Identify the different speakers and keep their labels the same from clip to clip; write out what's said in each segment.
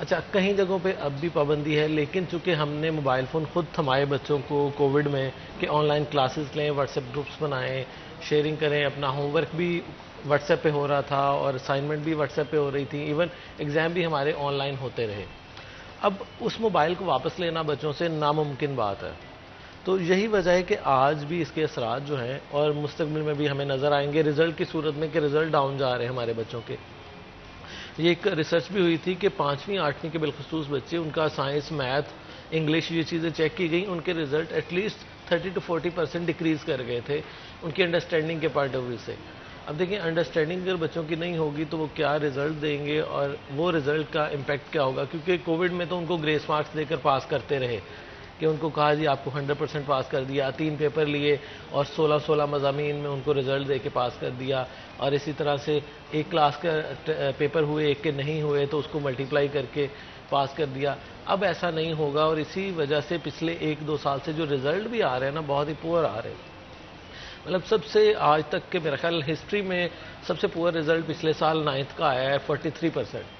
Speaker 1: اچھا کہیں جگہوں پہ اب بھی پابندی ہے، لیکن چونکہ ہم نے موبائل فون خود تھمائے بچوں کو کووڈ میں کہ آن لائن کلاسز لیں، واٹس ایپ گروپس بنائیں، شیئرنگ کریں، اپنا ہوم ورک بھی واٹس ایپ پہ ہو رہا تھا اور اسائنمنٹ بھی واٹس ایپ پہ ہو رہی تھی، ایون ایگزام بھی ہمارے آن لائن ہوتے رہے. اب اس موبائل کو واپس لینا بچوں سے ناممکن بات ہے. تو یہی وجہ ہے کہ آج بھی اس کے اثرات جو ہیں اور مستقبل میں بھی ہمیں نظر آئیں گے رزلٹ کی صورت میں کہ رزلٹ ڈاؤن جا رہے ہیں ہمارے بچوں کے. یہ ایک ریسرچ بھی ہوئی تھی کہ 5ویں 8ویں کے بالخصوص بچے، ان کا سائنس، میتھ، انگلش یہ چیزیں چیک کی گئیں، ان کے result at least 30 to 40% decrease کر گئے تھے ان کی انڈرسٹینڈنگ کے پوائنٹ آف ویو سے. اب دیکھیں انڈرسٹینڈنگ اگر بچوں کی نہیں ہوگی تو وہ کیا رزلٹ دیں گے اور وہ رزلٹ کا امپیکٹ کیا ہوگا. کیونکہ کووڈ میں تو ان کو گریس مارکس دے کر پاس کرتے رہے کہ ان کو کہا جی آپ کو 100% پاس کر دیا، 3 پیپر لیے اور 16 مضامین میں ان کو رزلٹ دے کے پاس کر دیا. اور اسی طرح سے ایک کلاس کا پیپر ہوئے، ایک کے نہیں ہوئے تو اس کو ملٹیپلائی کر کے پاس کر دیا. اب ایسا نہیں ہوگا اور اسی وجہ سے پچھلے 1-2 سال سے جو رزلٹ بھی آ رہے ہیں نا بہت ہی پور آ رہے ہیں. مطلب سب سے آج تک کے میرا خیال ہسٹری میں سب سے پور رزلٹ پچھلے سال 9th کا آیا ہے 43%.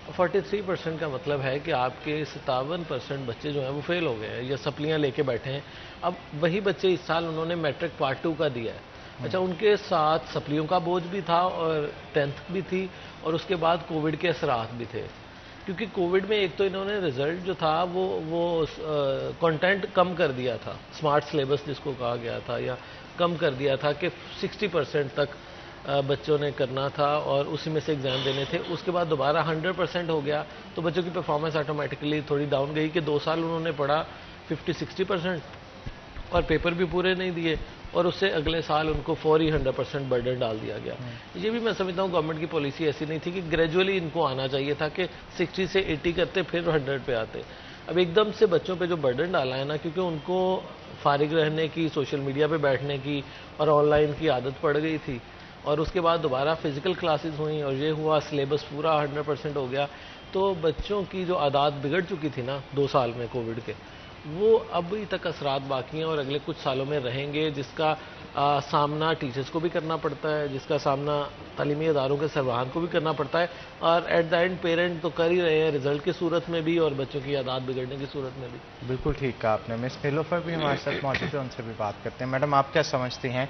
Speaker 1: 43% کا مطلب ہے کہ آپ کے 57% بچے جو ہیں وہ فیل ہو گئے ہیں یا سپلیاں لے کے بیٹھے ہیں. اب وہی بچے اس سال انہوں نے میٹرک پارٹ 2 کا دیا ہے. اچھا ان کے ساتھ سپلیوں کا بوجھ بھی تھا اور 10th بھی تھی اور اس کے بعد کووڈ کے اثرات بھی تھے. کیونکہ کووڈ میں ایک تو انہوں نے رزلٹ جو تھا وہ کنٹینٹ کم کر دیا تھا، اسمارٹ سلیبس جس کو کہا گیا تھا، یا کم کر دیا تھا کہ 60% تک بچوں نے کرنا تھا اور اسی میں سے ایگزام دینے تھے. اس کے بعد دوبارہ 100% ہو گیا تو بچوں کی پرفارمنس آٹومیٹکلی تھوڑی ڈاؤن گئی کہ 2 سال انہوں نے پڑھا 50-60% اور پیپر بھی پورے نہیں دیے اور اس سے اگلے سال ان کو فوری 100% برڈن ڈال دیا گیا. یہ بھی میں سمجھتا ہوں گورنمنٹ کی پالیسی ایسی نہیں تھی کہ گریجولی ان کو آنا چاہیے تھا کہ 60 سے 80 کرتے پھر 100 پہ آتے. اب ایک دم سے بچوں پہ جو برڈن ڈالا ہے نا، کیونکہ ان کو فارغ رہنے کی، سوشل میڈیا پہ بیٹھنے کی اور آن لائن کی عادت پڑ گئی تھی اور اس کے بعد دوبارہ فزیکل کلاسز ہوئیں اور یہ ہوا سلیبس پورا 100% ہو گیا تو بچوں کی جو عادات بگڑ چکی تھی نا 2 سال میں کووڈ کے، وہ ابھی تک اثرات باقی ہیں اور اگلے کچھ سالوں میں رہیں گے، جس کا سامنا ٹیچرز کو بھی کرنا پڑتا ہے، جس کا سامنا تعلیمی اداروں کے سربراہان کو بھی کرنا پڑتا ہے اور ایٹ دا اینڈ پیرنٹ تو کر ہی رہے ہیں رزلٹ کی صورت میں بھی اور بچوں کی عادات بگڑنے کی صورت میں بھی.
Speaker 2: بالکل ٹھیک کہا آپ نے. مس نیلوفر بھی ہمارے ساتھ موجود ہیں، ان سے بھی بات کرتے ہیں. میڈم آپ کیا سمجھتی ہیں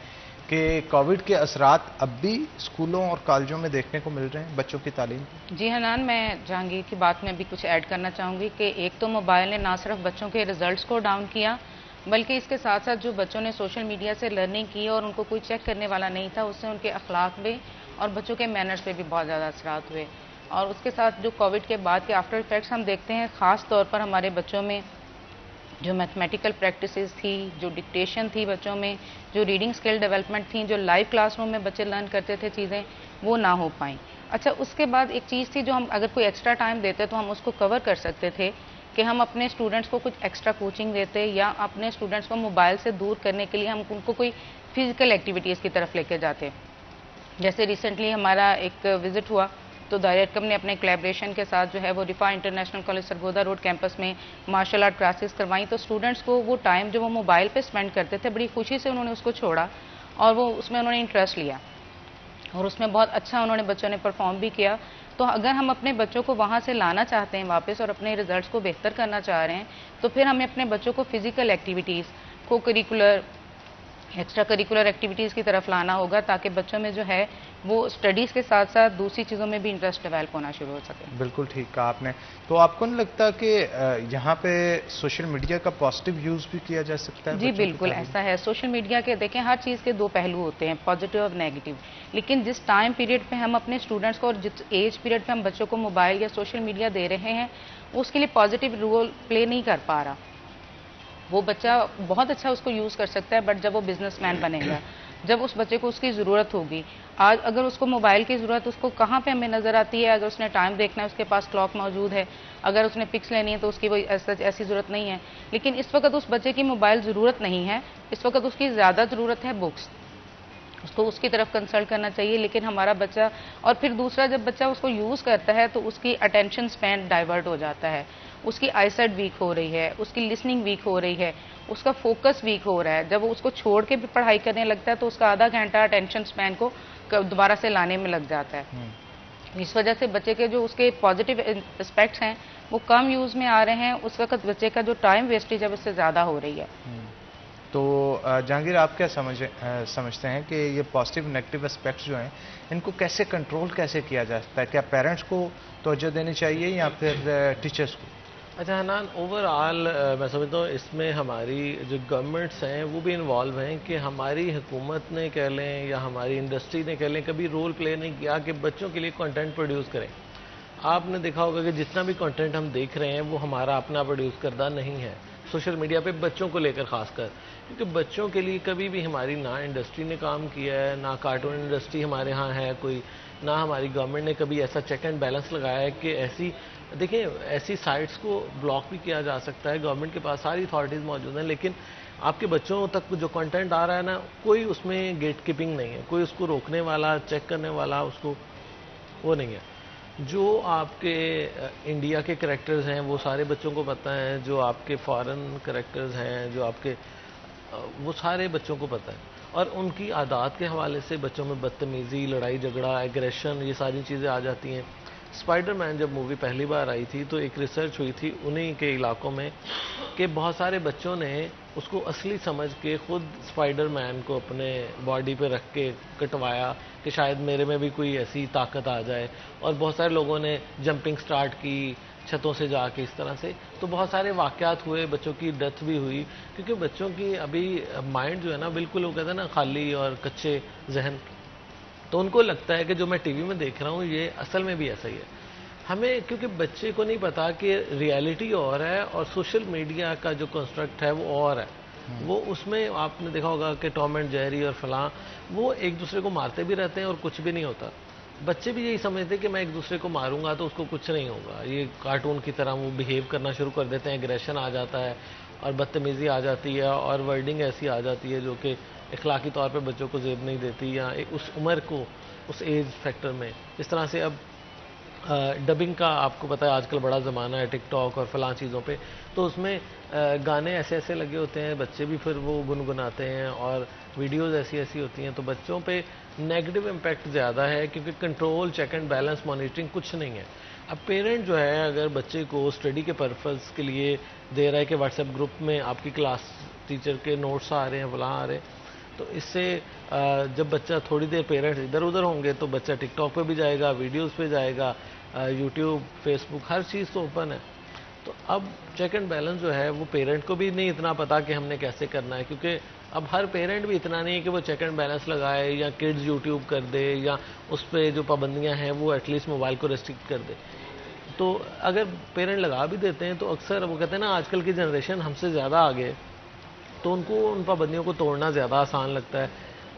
Speaker 2: کہ کووڈ کے اثرات اب بھی اسکولوں اور کالجوں میں دیکھنے کو مل رہے ہیں بچوں کی تعلیم کی؟
Speaker 3: جی حنان، میں جہانگیر کی بات میں بھی کچھ ایڈ کرنا چاہوں گی کہ ایک تو موبائل نے نہ صرف بچوں کے رزلٹس کو ڈاؤن کیا بلکہ اس کے ساتھ ساتھ جو بچوں نے سوشل میڈیا سے لرننگ کی اور ان کو کوئی چیک کرنے والا نہیں تھا، اس سے ان کے اخلاق پہ اور بچوں کے مینرز پہ بھی بہت زیادہ اثرات ہوئے. اور اس کے ساتھ جو کووڈ کے بعد کے آفٹر ایفیکٹس ہم دیکھتے ہیں، خاص طور پر ہمارے بچوں میں جو میتھمیٹیکل پریکٹسز تھی، جو ڈکٹیشن تھی بچوں میں، جو ریڈنگ سکل ڈیولپمنٹ تھیں، جو لائیو کلاس روم میں بچے لرن کرتے تھے چیزیں، وہ نہ ہو پائیں. اچھا اس کے بعد ایک چیز تھی جو ہم اگر کوئی ایکسٹرا ٹائم دیتے تو ہم اس کو کور کر سکتے تھے کہ ہم اپنے اسٹوڈنٹس کو کچھ ایکسٹرا کوچنگ دیتے یا اپنے اسٹوڈنٹس کو موبائل سے دور کرنے کے لیے ہم ان کو کوئی فزیکل ایکٹیویٹیز کی طرف لے کے جاتے. جیسے ریسنٹلی ہمارا ایک وزٹ ہوا تو دائرکم نے اپنے کولیبریشن کے ساتھ جو ہے وہ Riphah International College Sargodha road campus میں مارشل آرٹ کلاسز کروائیں. تو اسٹوڈنٹس کو وہ ٹائم جو وہ موبائل پہ اسپینڈ کرتے تھے بڑی خوشی سے انہوں نے اس کو چھوڑا اور وہ اس میں انہوں نے انٹرسٹ لیا اور اس میں بہت اچھا انہوں نے بچوں نے پرفارم بھی کیا. تو اگر ہم اپنے بچوں کو وہاں سے لانا چاہتے ہیں واپس اور اپنے رزلٹس کو بہتر کرنا چاہ رہے ہیں تو پھر ہمیں اپنے بچوں کو فزیکل ایکٹیویٹیز، کو کریکولر، ایکسٹرا کریکولر ایکٹیویٹیز کی طرف لانا ہوگا تاکہ بچوں میں جو ہے وہ اسٹڈیز کے ساتھ ساتھ دوسری چیزوں میں بھی انٹرسٹ ڈیولپ ہونا شروع ہو سکے.
Speaker 2: بالکل ٹھیک کہا آپ نے. تو آپ کو نہیں لگتا کہ یہاں پہ سوشل میڈیا کا پازیٹیو یوز بھی کیا جا سکتا ہے؟
Speaker 3: جی بالکل ایسا ہے. سوشل میڈیا کے دیکھیں ہر چیز کے 2 پہلو ہوتے ہیں، پازیٹیو اور نیگیٹو. لیکن جس ٹائم پیریڈ پہ ہم اپنے اسٹوڈنٹس کو اور جس ایج پیریڈ پہ ہم بچوں کو موبائل یا سوشل میڈیا دے رہے ہیں اس کے لیے پازیٹیو رول پلے نہیں کر پا رہا. وہ بچہ بہت اچھا اس کو یوز کر سکتا ہے بٹ جب وہ بزنس مین بنے گا، جب اس بچے کو اس کی ضرورت ہوگی، آج اگر اس کو موبائل کی ضرورت اس کو کہاں پہ ہمیں نظر آتی ہے؟ اگر اس نے ٹائم دیکھنا ہے اس کے پاس کلاک موجود ہے، اگر اس نے پکس لینی ہے تو اس کی کوئی ایسی ضرورت نہیں ہے. لیکن اس وقت اس بچے کی موبائل ضرورت نہیں ہے، اس وقت اس کی زیادہ ضرورت ہے بکس. اس کو اس کی طرف کنسلٹ کرنا چاہیے. لیکن ہمارا بچہ، اور پھر دوسرا جب بچہ اس کو یوز کرتا ہے تو اس کی اٹینشن اسپین ڈائیورٹ ہو جاتا ہے، اس کی آئی سائٹ ویک ہو رہی ہے، اس کی لسننگ ویک ہو رہی ہے، اس کا فوکس ویک ہو رہا ہے. جب وہ اس کو چھوڑ کے بھی پڑھائی کرنے لگتا ہے تو اس کا آدھا گھنٹہ اٹینشن اسپین کو دوبارہ سے لانے میں لگ جاتا ہے. اس وجہ سے بچے کے جو اس کے پازیٹیو اسپیکٹس ہیں وہ کم یوز میں آ رہے ہیں، اس وقت بچے کا جو ٹائم ویسٹیج ہے اس سے زیادہ ہو رہی ہے۔
Speaker 2: تو جہانگیر آپ کیا سمجھتے ہیں کہ یہ پازیٹیو نیگیٹو اسپیکٹس جو ہیں ان کو کیسے کنٹرول کیسے کیا جا سکتا ہے؟ کیا پیرنٹس کو توجہ دینی چاہیے یا پھر ٹیچرس کو؟
Speaker 1: اچھا حنان، اوور آل میں سمجھتا ہوں اس میں ہماری جو گورنمنٹس ہیں وہ بھی انوالو ہیں، کہ ہماری حکومت نے کہہ لیں یا ہماری انڈسٹری نے کہہ لیں کبھی رول پلے نہیں کیا کہ بچوں کے لیے کنٹینٹ پروڈیوس کریں۔ آپ نے دیکھا ہوگا کہ جتنا بھی کنٹینٹ ہم دیکھ رہے ہیں وہ ہمارا اپنا پروڈیوس کردہ نہیں ہے، سوشل میڈیا پہ بچوں کو لے کر خاص کر، کیونکہ بچوں کے لیے کبھی بھی ہماری نہ انڈسٹری نے کام کیا ہے، نہ کارٹون انڈسٹری ہمارے ہاں ہے کوئی، نہ ہماری گورنمنٹ نے کبھی ایسا چیک اینڈ بیلنس لگایا ہے کہ دیکھیں ایسی سائٹس کو بلاک بھی کیا جا سکتا ہے، گورنمنٹ کے پاس ساری اتھارٹیز موجود ہیں، لیکن آپ کے بچوں تک جو کنٹینٹ آ رہا ہے نا، کوئی اس میں گیٹ کیپنگ نہیں ہے، کوئی اس کو روکنے والا، چیک کرنے والا اس کو وہ نہیں ہے۔ جو آپ کے انڈیا کے کریکٹرز ہیں وہ سارے بچوں کو پتہ ہیں، جو آپ کے فارن کریکٹرز ہیں جو آپ کے وہ سارے بچوں کو پتہ ہے، اور ان کی عادات کے حوالے سے بچوں میں بدتمیزی، لڑائی جھگڑا، ایگریشن، یہ ساری چیزیں آ جاتی ہیں۔ اسپائڈر مین جب مووی پہلی بار آئی تھی تو ایک ریسرچ ہوئی تھی انہی کے علاقوں میں کہ بہت سارے بچوں نے اس کو اصلی سمجھ کے خود اسپائڈر مین کو اپنے باڈی پہ رکھ کے کٹوایا کہ شاید میرے میں بھی کوئی ایسی طاقت آ جائے، اور بہت سارے لوگوں نے جمپنگ سٹارٹ کی چھتوں سے جا کے اس طرح سے، تو بہت سارے واقعات ہوئے، بچوں کی ڈیتھ بھی ہوئی، کیونکہ بچوں کی ابھی مائنڈ جو ہے نا بالکل وہ کہتے ہیں نا خالی اور کچے ذہن، تو ان کو لگتا ہے کہ جو میں ٹی وی میں دیکھ رہا ہوں یہ اصل میں بھی ایسا ہی ہے۔ ہمیں کیونکہ بچے کو نہیں پتا کہ ریالٹی اور ہے اور سوشل میڈیا کا جو کنسٹرکٹ ہے وہ اور ہے، وہ اس میں آپ نے دیکھا ہوگا کہ ٹام اینڈ جیری اور فلاں وہ ایک دوسرے کو مارتے بھی رہتے ہیں اور کچھ بھی نہیں ہوتا۔ بچے بھی یہی سمجھتے کہ میں ایک دوسرے کو ماروں گا تو اس کو کچھ نہیں ہوگا، یہ کارٹون کی طرح وہ بیہیو کرنا شروع کر دیتے ہیں، ایگریشن آ جاتا ہے اور بدتمیزی آ جاتی ہے اور ورڈنگ ایسی آ جاتی ہے جو کہ اخلاقی طور پہ بچوں کو زیب نہیں دیتی، یا اس عمر کو اس ایج فیکٹر میں اس طرح سے۔ اب ڈبنگ کا آپ کو پتہ ہے آج کل بڑا زمانہ ہے، ٹک ٹاک اور فلاں چیزوں پہ، تو اس میں گانے ایسے ایسے لگے ہوتے ہیں، بچے بھی پھر وہ گنگناتے ہیں اور ویڈیوز ایسی ایسی ہوتی ہیں، تو بچوں پہ نیگیٹو امپیکٹ زیادہ ہے کیونکہ control, check and balance, monitoring کچھ نہیں ہے۔ اب پیرنٹ جو ہے اگر بچے کو اسٹڈی کے پرپز کے لیے دے رہا ہے کہ واٹس ایپ گروپ میں آپ کی کلاس ٹیچر کے نوٹس آ رہے ہیں، فلاں آ رہے ہیں، تو اس سے جب بچہ تھوڑی دیر پیرنٹس ادھر ادھر ہوں گے تو بچہ ٹک ٹاک پہ بھی جائے گا، ویڈیوز پہ جائے گا، یوٹیوب، فیس بک، ہر چیز تو اوپن ہے۔ تو اب چیک اینڈ بیلنس جو ہے وہ پیرنٹ کو بھی نہیں اتنا پتا کہ ہم نے کیسے کرنا ہے، کیونکہ اب ہر پیرنٹ بھی اتنا نہیں ہے کہ وہ چیک اینڈ بیلنس لگائے یا کڈز یوٹیوب کر دے یا اس پہ جو پابندیاں ہیں وہ ایٹ لیسٹ موبائل کو ریسٹرکٹ کر دے۔ تو اگر پیرنٹ لگا بھی دیتے ہیں تو اکثر وہ کہتے ہیں نا آج کل کی جنریشن ہم سے زیادہ آگے، تو ان کو ان پابندیوں کو توڑنا زیادہ آسان لگتا ہے،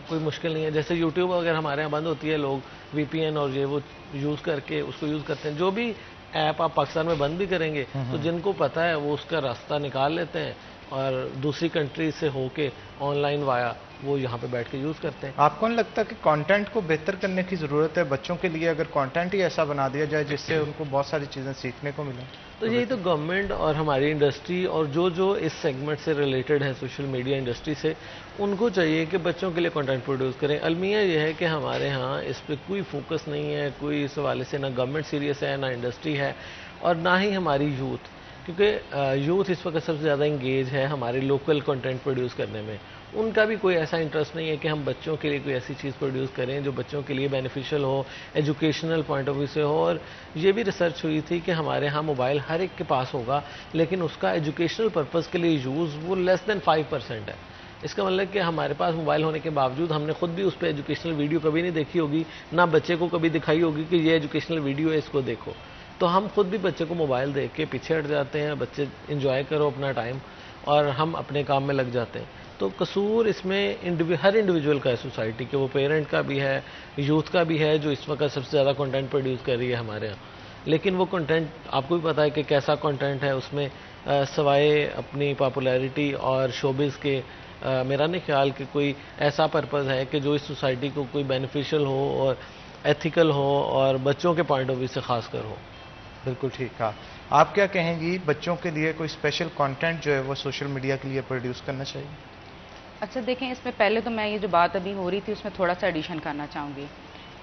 Speaker 1: کوئی مشکل نہیں ہے۔ جیسے یوٹیوب اگر ہمارے یہاں بند ہوتی ہے، لوگ وی پی این اور یہ وہ یوز کر کے اس کو یوز کرتے ہیں، جو بھی ایپ آپ پاکستان میں بند بھی کریں گے تو جن کو پتہ ہے وہ اس کا راستہ نکال لیتے ہیں اور دوسری کنٹری سے ہو کے آن لائن وایا وہ یہاں پہ بیٹھ کے یوز کرتے ہیں۔
Speaker 2: آپ کو نہیں لگتا کہ کانٹینٹ کو بہتر کرنے کی ضرورت ہے بچوں کے لیے؟ اگر کانٹینٹ ہی ایسا بنا دیا جائے جس سے ان کو بہت ساری چیزیں سیکھنے کو ملیں
Speaker 1: تو یہی تو گورنمنٹ اور ہماری انڈسٹری اور جو اس سیگمنٹ سے ریلیٹڈ ہے سوشل میڈیا انڈسٹری سے، ان کو چاہیے کہ بچوں کے لیے کنٹینٹ پروڈیوس کریں۔ المیہ یہ ہے کہ ہمارے ہاں اس پہ کوئی فوکس نہیں ہے، کوئی اس حوالے سے نہ گورنمنٹ سیریس ہے، نہ انڈسٹری ہے، اور نہ ہی ہماری یوتھ، کیونکہ یوتھ اس وقت سب سے زیادہ انگیج ہے ہمارے لوکل کنٹینٹ پروڈیوس کرنے میں۔ ان کا بھی کوئی ایسا انٹرسٹ نہیں ہے کہ ہم بچوں کے لیے کوئی ایسی چیز پروڈیوس کریں جو بچوں کے لیے بینیفیشل ہو، ایجوکیشنل پوائنٹ آف ویو سے ہو۔ اور یہ بھی ریسرچ ہوئی تھی کہ ہمارے ہاں موبائل ہر ایک کے پاس ہوگا لیکن اس کا ایجوکیشنل پرپز کے لیے یوز وہ لیس دین 5% ہے۔ اس کا مطلب کہ ہمارے پاس موبائل ہونے کے باوجود ہم نے خود بھی اس پہ ایجوکیشنل ویڈیو کبھی نہیں دیکھی ہوگی، نہ بچے کو کبھی دکھائی ہوگی کہ یہ ایجوکیشنل ویڈیو ہے، اس کو دیکھو، تو ہم خود بھی بچے کو موبائل دیکھ کے پیچھے ہٹ جاتے ہیں، بچے انجوائے کرو اپنا ٹائم اور ہم اپنے کام میں لگ جاتے ہیں۔ تو قصور اس میں ہر انڈیویجول کا ہے سوسائٹی کے، وہ پیرنٹ کا بھی ہے، یوتھ کا بھی ہے جو اس وقت سب سے زیادہ کنٹینٹ پروڈیوس کر رہی ہے ہمارے ہاں۔ لیکن وہ کنٹینٹ آپ کو بھی پتہ ہے کہ کیسا کنٹینٹ ہے، اس میں سوائے اپنی پاپولیرٹی اور شوبز کے میرا نہیں خیال کہ کوئی ایسا پرپز ہے کہ جو اس سوسائٹی کو کوئی بینیفیشل ہو اور ایتھیکل ہو اور بچوں کے پوائنٹ آف ویو سے خاص کر ہو۔
Speaker 2: بالکل ٹھیک کہا۔ آپ کیا کہیں گی بچوں کے لیے کوئی اسپیشل کانٹینٹ جو ہے وہ سوشل میڈیا کے لیے پروڈیوس کرنا چاہیے؟
Speaker 3: اچھا دیکھیں، اس میں پہلے تو میں یہ جو بات ابھی ہو رہی تھی اس میں تھوڑا سا ایڈیشن کرنا چاہوں گی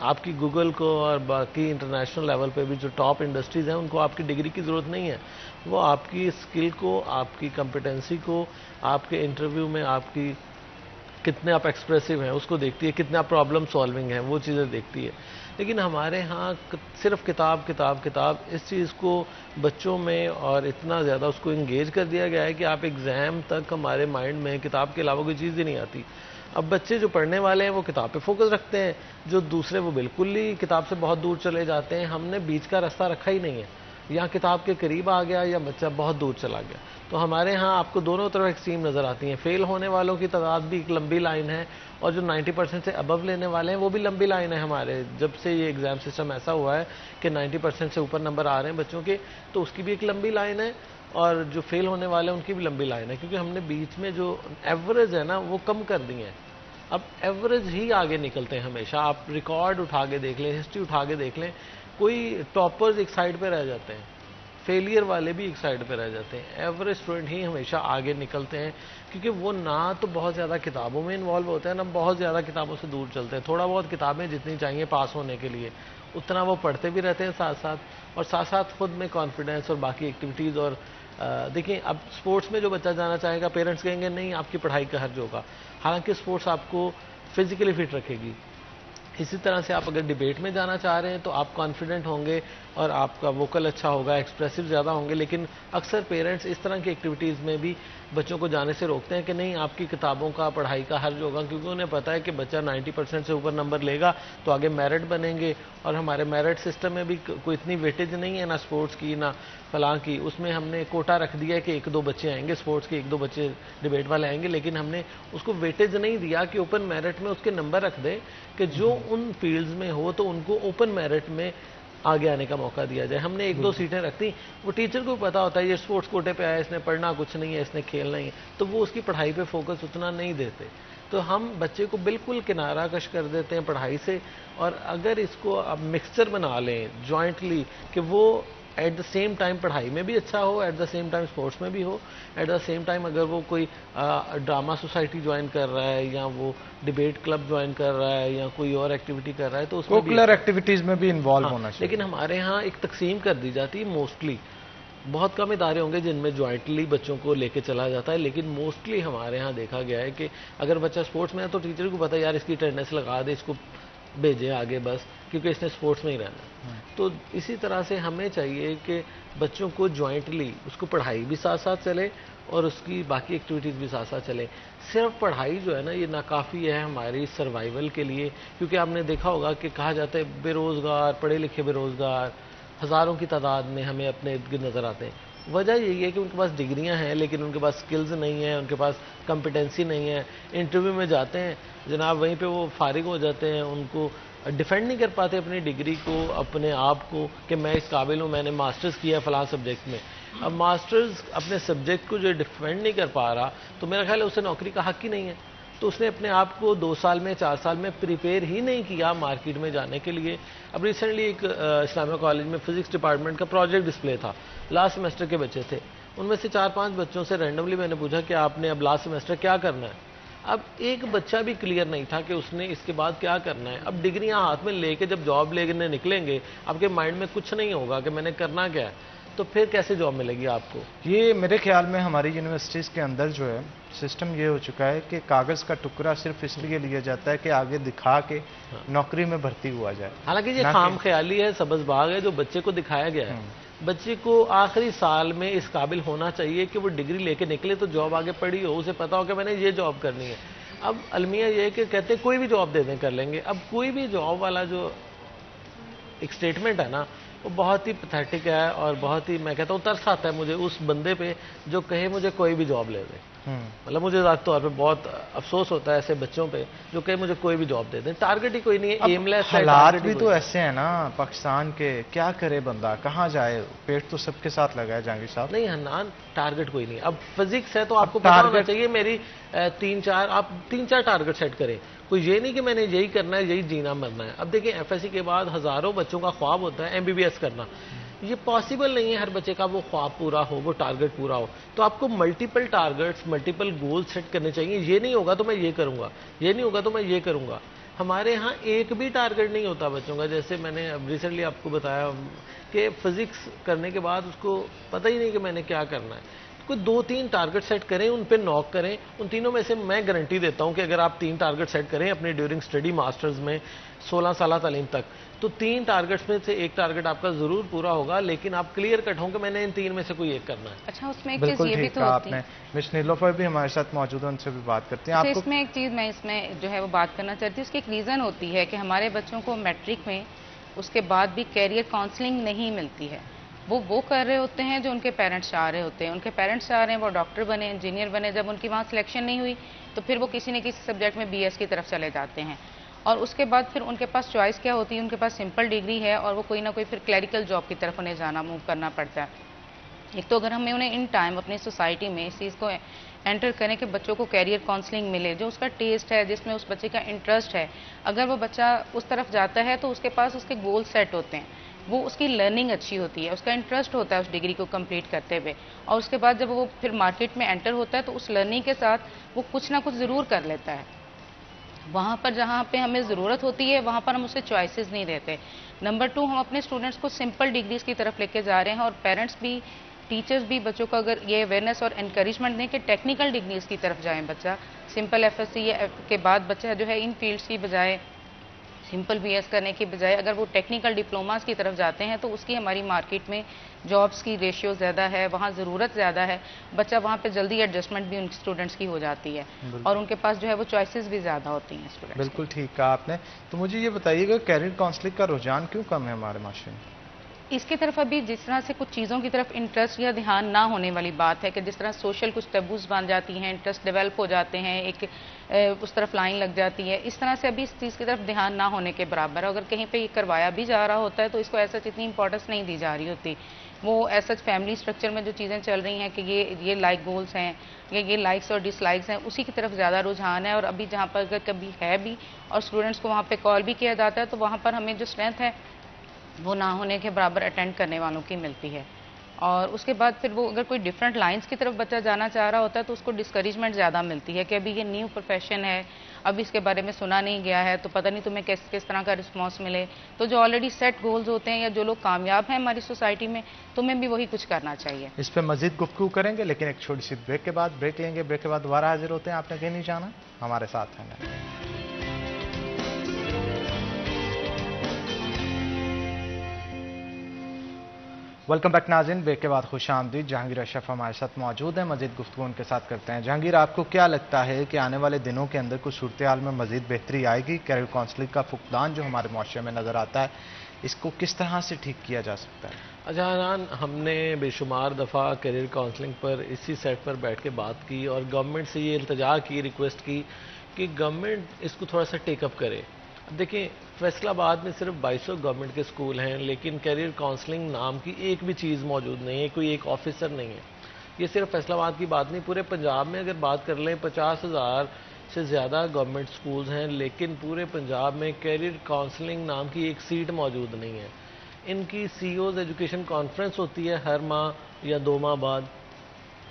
Speaker 1: آپ کی گوگل کو اور باقی انٹرنیشنل لیول پہ بھی جو ٹاپ انڈسٹریز ہیں ان کو آپ کی ڈگری کی ضرورت نہیں ہے. وہ آپ کی اسکل کو, آپ کی کمپیٹنسی کو, آپ کے انٹرویو میں آپ کی کتنے آپ ایکسپریسو ہیں اس کو دیکھتی ہے, کتنے آپ پرابلم سالونگ ہیں وہ چیزیں دیکھتی ہے. لیکن ہمارے ہاں صرف کتاب کتاب کتاب اس چیز کو بچوں میں اور اتنا زیادہ اس کو انگیج کر دیا گیا ہے کہ آپ ایگزام تک ہمارے مائنڈ میں کتاب کے علاوہ کوئی چیز ہی نہیں آتی. اب بچے جو پڑھنے والے ہیں وہ کتاب پہ فوکس رکھتے ہیں, جو دوسرے وہ بالکل ہی کتاب سے بہت دور چلے جاتے ہیں. ہم نے بیچ کا راستہ رکھا ہی نہیں ہے, یا کتاب کے قریب آ گیا یا بچہ بہت دور چلا گیا. تو ہمارے ہاں آپ کو دونوں طرف ایکسٹریم نظر آتی ہیں. فیل ہونے والوں کی تعداد بھی ایک لمبی لائن ہے, اور جو 90% سے ابو لینے والے ہیں وہ بھی لمبی لائن ہے. ہمارے جب سے یہ ایگزام سسٹم ایسا ہوا ہے کہ 90% سے اوپر نمبر آ رہے ہیں بچوں کے, تو اس کی بھی ایک لمبی لائن ہے, اور جو فیل ہونے والے ہیں ان کی بھی لمبی لائن ہے. کیونکہ ہم نے بیچ میں جو ایوریج ہے نا وہ کم کر دی ہیں. اب ایوریج ہی آگے نکلتے ہیں ہمیشہ. آپ ریکارڈ اٹھا کے دیکھ لیں, ہسٹری اٹھا کے دیکھ لیں, کوئی ٹاپرز ایک سائڈ پہ رہ جاتے ہیں, فیلئر والے بھی ایک سائڈ پہ رہ جاتے ہیں. ایوریج اسٹوڈنٹ ہی ہمیشہ آگے نکلتے ہیں, کیونکہ وہ نہ تو بہت زیادہ کتابوں میں انوالو ہوتے ہیں, نہ بہت زیادہ کتابوں سے دور چلتے ہیں. تھوڑا بہت کتابیں جتنی چاہیے پاس ہونے کے لیے اتنا وہ پڑھتے بھی رہتے ہیں ساتھ ساتھ, اور ساتھ ساتھ خود میں کانفیڈنس اور باقی ایکٹیویٹیز. اور دیکھیں اب اسپورٹس میں جو بچہ جانا چاہے گا پیرنٹس کہیں گے نہیں آپ کی پڑھائی کا حرج ہوگا, حالانکہ اسپورٹس آپ کو فزیکلی فٹ رکھے گی. اسی طرح سے آپ اگر ڈیبیٹ میں جانا چاہ رہے ہیں تو آپ کانفیڈنٹ ہوں گے اور آپ کا ووکل اچھا ہوگا, ایکسپریسو زیادہ ہوں گے. لیکن اکثر پیرنٹس اس طرح کی ایکٹیویٹیز میں بھی بچوں کو جانے سے روکتے ہیں کہ نہیں آپ کی کتابوں کا پڑھائی کا حرج ہوگا, کیونکہ انہیں پتہ ہے کہ بچہ 90% سے اوپر نمبر لے گا تو آگے میرٹ بنیں گے. اور ہمارے میرٹ سسٹم میں بھی کوئی اتنی ویٹیج نہیں ہے نہ اسپورٹس کی نہ فلاں کی. اس میں ہم نے کوٹا رکھ دیا ہے کہ 1-2 بچے آئیں گے اسپورٹس کے, 1-2 بچے ڈیبیٹ والے آئیں گے, لیکن ہم نے اس کو ویٹیج نہیں دیا کہ اوپن میرٹ میں اس کے نمبر رکھ دیں کہ جو ان فیلڈز میں ہو تو ان کو اوپن میرٹ میں آگے آنے کا موقع دیا جائے. ہم نے 1-2 سیٹیں رکھ دی, وہ ٹیچر کو پتا ہوتا ہے یہ اسپورٹس کوٹے پہ آیا, اس نے پڑھنا کچھ نہیں ہے, اس نے کھیلنا ہی ہے, تو وہ اس کی پڑھائی پہ فوکس اتنا نہیں دیتے. تو ہم بچے کو بالکل کنارہ کش کر دیتے ہیں پڑھائی سے. اور اگر اس کو اب مکسچر بنا لیں جوائنٹلی کہ وہ ایٹ دا سیم ٹائم پڑھائی میں بھی اچھا ہو, at the same time sports میں بھی ہو, ایٹ دا سیم ٹائم اگر وہ کوئی ڈرامہ سوسائٹی جوائن کر رہا ہے یا وہ ڈیبیٹ کلب جوائن کر رہا ہے یا کوئی اور ایکٹیویٹی کر رہا ہے تو اس میں
Speaker 2: کوکولر ایکٹیویٹیز میں بھی انوالو ہونا چاہیے.
Speaker 1: لیکن ہمارے ہاں ایک تقسیم کر دی جاتی ہے. موسٹلی بہت کم ادارے ہوں گے جن میں جوائنٹلی بچوں کو لے کے چلا جاتا ہے, لیکن موسٹلی ہمارے ہاں دیکھا گیا ہے کہ اگر بچہ اسپورٹس میں ہے تو ٹیچر کو پتا ہے یار اس کی اٹینڈنس لگا دے, اس کو بھیجے آگے بس, کیونکہ اس نے اسپورٹس میں ہی رہنا. تو اسی طرح سے ہمیں چاہیے کہ بچوں کو جوائنٹلی اس کو پڑھائی بھی ساتھ ساتھ چلے اور اس کی باقی ایکٹیویٹیز بھی ساتھ ساتھ چلے. صرف پڑھائی جو ہے نا یہ ناکافی ہے ہماری سروائیول کے لیے, کیونکہ آپ نے دیکھا ہوگا کہ کہا جاتا ہے بے روزگار, پڑھے لکھے بے روزگار ہزاروں کی تعداد میں ہمیں اپنے ارد گرد نظر آتے ہیں. وجہ یہی ہے کہ ان کے پاس ڈگریاں ہیں لیکن ان کے پاس سکلز نہیں ہیں, ان کے پاس کمپیٹنسی نہیں ہے. انٹرویو میں جاتے ہیں جناب, وہیں پہ وہ فارغ ہو جاتے ہیں, ان کو ڈیفینڈ نہیں کر پاتے اپنی ڈگری کو, اپنے آپ کو کہ میں اس قابل ہوں, میں نے ماسٹرز کیا فلاں سبجیکٹ میں. اب ماسٹرز اپنے سبجیکٹ کو جو ڈیفینڈ نہیں کر پا رہا تو میرا خیال ہے اسے نوکری کا حق ہی نہیں ہے. تو اس نے اپنے آپ کو 2 سال میں 4 سال میں پریپیئر ہی نہیں کیا مارکیٹ میں جانے کے لیے. اب ریسنٹلی ایک اسلامیہ کالج میں فزکس ڈپارٹمنٹ کا پروجیکٹ ڈسپلے تھا, لاسٹ سیمسٹر کے بچے تھے, ان میں سے 4-5 بچوں سے رینڈملی میں نے پوچھا کہ آپ نے اب لاسٹ سیمسٹر کیا کرنا ہے. اب ایک بچہ بھی کلیئر نہیں تھا کہ اس نے اس کے بعد کیا کرنا ہے. اب ڈگریاں ہاتھ میں لے کے جب جاب لینے نکلیں گے آپ کے مائنڈ میں کچھ نہیں ہوگا کہ میں نے کرنا کیا ہے, تو پھر کیسے جاب ملے گی آپ کو.
Speaker 2: یہ میرے خیال میں ہماری یونیورسٹیز کے اندر جو ہے سسٹم یہ ہو چکا ہے کہ کاغذ کا ٹکڑا صرف اس لیے لیا جاتا ہے کہ آگے دکھا کے نوکری میں بھرتی ہوا جائے.
Speaker 1: حالانکہ یہ خام خیالی ہے, سبز باغ ہے جو بچے کو دکھایا گیا ہے. بچے کو آخری سال میں اس قابل ہونا چاہیے کہ وہ ڈگری لے کے نکلے تو جاب آگے پڑھی ہو, اسے پتا ہو کہ میں نے یہ جاب کرنی ہے. اب المیہ یہ ہے کہ کہتے ہیں کوئی بھی جاب دے دیں کر لیں گے. اب کوئی بھی جاب والا جو ایک سٹیٹمنٹ ہے نا وہ بہت ہی پیتھیٹک ہے اور بہت ہی, میں کہتا ہوں ترس آتا ہے مجھے اس بندے پہ جو کہے مجھے کوئی بھی جاب لے دے. مطلب مجھے ذاتی طور پہ بہت افسوس ہوتا ہے ایسے بچوں پہ جو کہے مجھے کوئی بھی جاب دے دیں. ٹارگٹ ہی کوئی نہیں ہے, ایم لیس ہے.
Speaker 2: حالات بھی تو ایسے ہیں نا پاکستان کے, کیا کرے بندہ, کہاں جائے, پیٹ تو سب کے ساتھ لگا ہے جہانگیر صاحب.
Speaker 1: نہیں حنان, ٹارگٹ کوئی نہیں. اب فزکس ہے تو آپ کو پتا ہونا چاہیے میری 3-4 ٹارگٹ سیٹ کریں. کوئی یہ نہیں کہ میں نے یہی کرنا ہے, یہی جینا مرنا ہے. اب دیکھیں ایف ایس سی کے بعد ہزاروں بچوں کا خواب ہوتا ہے MBBS کرنا. یہ پاسبل نہیں ہے ہر بچے کا وہ خواب پورا ہو, وہ ٹارگٹ پورا ہو. تو آپ کو multiple targets, multiple goal set کرنے چاہیے. یہ نہیں ہوگا تو میں یہ کروں گا, یہ نہیں ہوگا تو میں یہ کروں گا. ہمارے ہاں ایک بھی ٹارگٹ نہیں ہوتا بچوں کا. جیسے میں نے اب ریسنٹلی آپ کو بتایا کہ فزکس کرنے کے بعد اس کو پتہ ہی نہیں کہ میں نے کیا کرنا ہے. کوئی 2-3 ٹارگٹ سیٹ کریں, ان پہ ناک کریں. ان تینوں میں سے میں گارنٹی دیتا ہوں کہ اگر آپ 3 ٹارگٹ سیٹ کریں اپنے ڈیورنگ اسٹڈی ماسٹرز میں 16 سالہ تعلیم تک, تو 3 ٹارگٹس میں سے ایک ٹارگٹ آپ کا ضرور پورا ہوگا, لیکن آپ کلیئر کٹ ہوں کہ میں نے ان 3 میں سے کوئی ایک کرنا ہے.
Speaker 3: اچھا, اس میں ایک چیز یہ بھی تو
Speaker 2: آپ نے مس نیلوفر بھی ہمارے ساتھ موجود ہیں, ان سے بھی بات کرتے ہیں.
Speaker 3: اس میں ایک چیز میں اس میں جو ہے وہ بات کرنا چاہتی ہوں. اس کی ایک ریزن ہوتی ہے کہ ہمارے بچوں کو میٹرک میں اس کے بعد بھی کیریئر کاؤنسلنگ نہیں ملتی ہے. وہ کر رہے ہوتے ہیں جو ان کے پیرنٹس چاہ رہے ہوتے ہیں. ان کے پیرنٹس چاہ رہے ہیں وہ ڈاکٹر بنے, انجینئر بنے. جب ان کی وہاں سلیکشن نہیں ہوئی تو پھر وہ کسی نہ کسی سبجیکٹ میں BS کی طرف چلے جاتے ہیں, اور اس کے بعد پھر ان کے پاس چوائس کیا ہوتی ہے, ان کے پاس سمپل ڈگری ہے اور وہ کوئی نہ کوئی پھر کلیریکل جاب کی طرف انہیں جانا موو کرنا پڑتا ہے. ایک تو اگر ہمیں انہیں ان ٹائم اپنی سوسائٹی میں اس چیز کو انٹر کریں کہ بچوں کو کیریئر کاؤنسلنگ ملے, جو اس کا ٹیسٹ ہے, جس میں اس بچے کا انٹرسٹ ہے, اگر وہ بچہ اس طرف جاتا ہے تو اس کے پاس اس کے گول سیٹ ہوتے ہیں, وہ اس کی لرننگ اچھی ہوتی ہے, اس کا انٹرسٹ ہوتا ہے اس ڈگری کو کمپلیٹ کرتے ہوئے, اور اس کے بعد جب وہ پھر مارکیٹ میں انٹر ہوتا ہے تو اس لرننگ کے ساتھ وہ کچھ نہ کچھ ضرور کر لیتا ہے. وہاں پر جہاں پہ ہمیں ضرورت ہوتی ہے وہاں پر ہم اسے چوائسیز نہیں دیتے. نمبر 2, ہم اپنے اسٹوڈنٹس کو سمپل ڈگریز کی طرف لے کے جا رہے ہیں, اور پیرنٹس بھی, ٹیچرز بھی بچوں کو اگر یہ اویئرنیس اور انکریجمنٹ دیں کہ ٹیکنیکل ڈگریز کی طرف جائیں. بچہ سمپل FSC کے بعد بچہ جو ہے ان فیلڈس کی بجائے, سمپل BS کرنے کی بجائے اگر وہ ٹیکنیکل ڈپلوماز کی طرف جاتے ہیں تو اس کی ہماری مارکیٹ میں جابس کی ریشیو زیادہ ہے, وہاں ضرورت زیادہ ہے, بچہ وہاں پہ جلدی ایڈجسٹمنٹ بھی ان اسٹوڈنٹس کی ہو جاتی ہے, اور ان کے پاس جو ہے وہ چوائسیز بھی زیادہ ہوتی ہیں اسٹوڈنٹس.
Speaker 2: بالکل ٹھیک کہا آپ نے. تو مجھے یہ بتائیے گا کیریئر کاؤنسلنگ کا رجحان کیوں کم ہے ہمارے معاشرے میں؟
Speaker 3: اس کی طرف ابھی جس طرح سے کچھ چیزوں کی طرف انٹرسٹ یا دھیان نہ ہونے والی بات ہے کہ جس طرح سوشل کچھ ٹیبوز بن جاتی ہیں, انٹرسٹ ڈیولپ ہو جاتے ہیں, ایک اس طرف لائن لگ جاتی ہے, اس طرح سے ابھی اس چیز کی طرف دھیان نہ ہونے کے برابر ہے. اگر کہیں پہ یہ کروایا بھی جا رہا ہوتا ہے تو اس کو ایسا اتنی امپورٹنس نہیں دی جا رہی ہوتی. وہ ایسا فیملی اسٹرکچر میں جو چیزیں چل رہی ہیں کہ یہ لائک گولز ہیں, یہ لائکس اور ڈس لائکس ہیں, اسی کی طرف زیادہ رجحان ہے. اور ابھی جہاں پر اگر کبھی ہے بھی اور اسٹوڈنٹس کو وہاں پہ کال بھی کیا جاتا ہے تو وہاں پر ہمیں جو اسٹرینتھ ہے وہ نہ ہونے کے برابر اٹینڈ کرنے والوں کی ملتی ہے. اور اس کے بعد پھر وہ اگر کوئی ڈفرینٹ لائنس کی طرف بچہ جانا چاہ رہا ہوتا ہے تو اس کو ڈسکریجمنٹ زیادہ ملتی ہے کہ ابھی یہ نیو پروفیشن ہے, اب اس کے بارے میں سنا نہیں گیا ہے, تو پتہ نہیں تمہیں کس طرح کا رسپانس ملے. تو جو آلریڈی سیٹ گولز ہوتے ہیں یا جو لوگ کامیاب ہیں ہماری سوسائٹی میں, تمہیں بھی وہی کچھ کرنا چاہیے.
Speaker 2: اس پہ مزید گفتگو کریں گے, لیکن ایک چھوٹی سی بریک کے بعد بریک لیں گے. بریک کے بعد دوبارہ حاضر ہوتے ہیں. آپ نے کہیں نہیں جانا, ہمارے ساتھ ہیں. ویلکم بیک ناظرین. بریک کے بعد خوش آمدید. جہانگیر اشرف ہمارے ساتھ موجود ہیں, مزید گفتگو ان کے ساتھ کرتے ہیں. جہانگیر, آپ کو کیا لگتا ہے کہ آنے والے دنوں کے اندر کچھ صورتحال میں مزید بہتری آئے گی؟ کیریئر کاؤنسلنگ کا فقدان جو ہمارے معاشرے میں نظر آتا ہے, اس کو کس طرح سے ٹھیک کیا جا سکتا ہے؟
Speaker 1: اجہان, ہم نے بے شمار دفعہ کیریئر کاؤنسلنگ پر اسی سیٹ پر بیٹھ کے بات کی اور گورنمنٹ سے یہ التجا کی, ریکویسٹ کی کہ گورنمنٹ اس کو تھوڑا سا ٹیک اپ کرے. اب دیکھیں, فیصل آباد میں صرف 2200 گورنمنٹ کے اسکول ہیں, لیکن کیریئر کاؤنسلنگ نام کی ایک بھی چیز موجود نہیں ہے, کوئی ایک آفیسر نہیں ہے. یہ صرف فیصل آباد کی بات نہیں, پورے پنجاب میں اگر بات کر لیں 50,000 سے زیادہ گورنمنٹ اسکولز ہیں, لیکن پورے پنجاب میں کیریئر کاؤنسلنگ نام کی ایک سیٹ موجود نہیں ہے. ان کی CEOز ایجوکیشن کانفرنس ہوتی ہے ہر ماہ یا 2 ماہ بعد,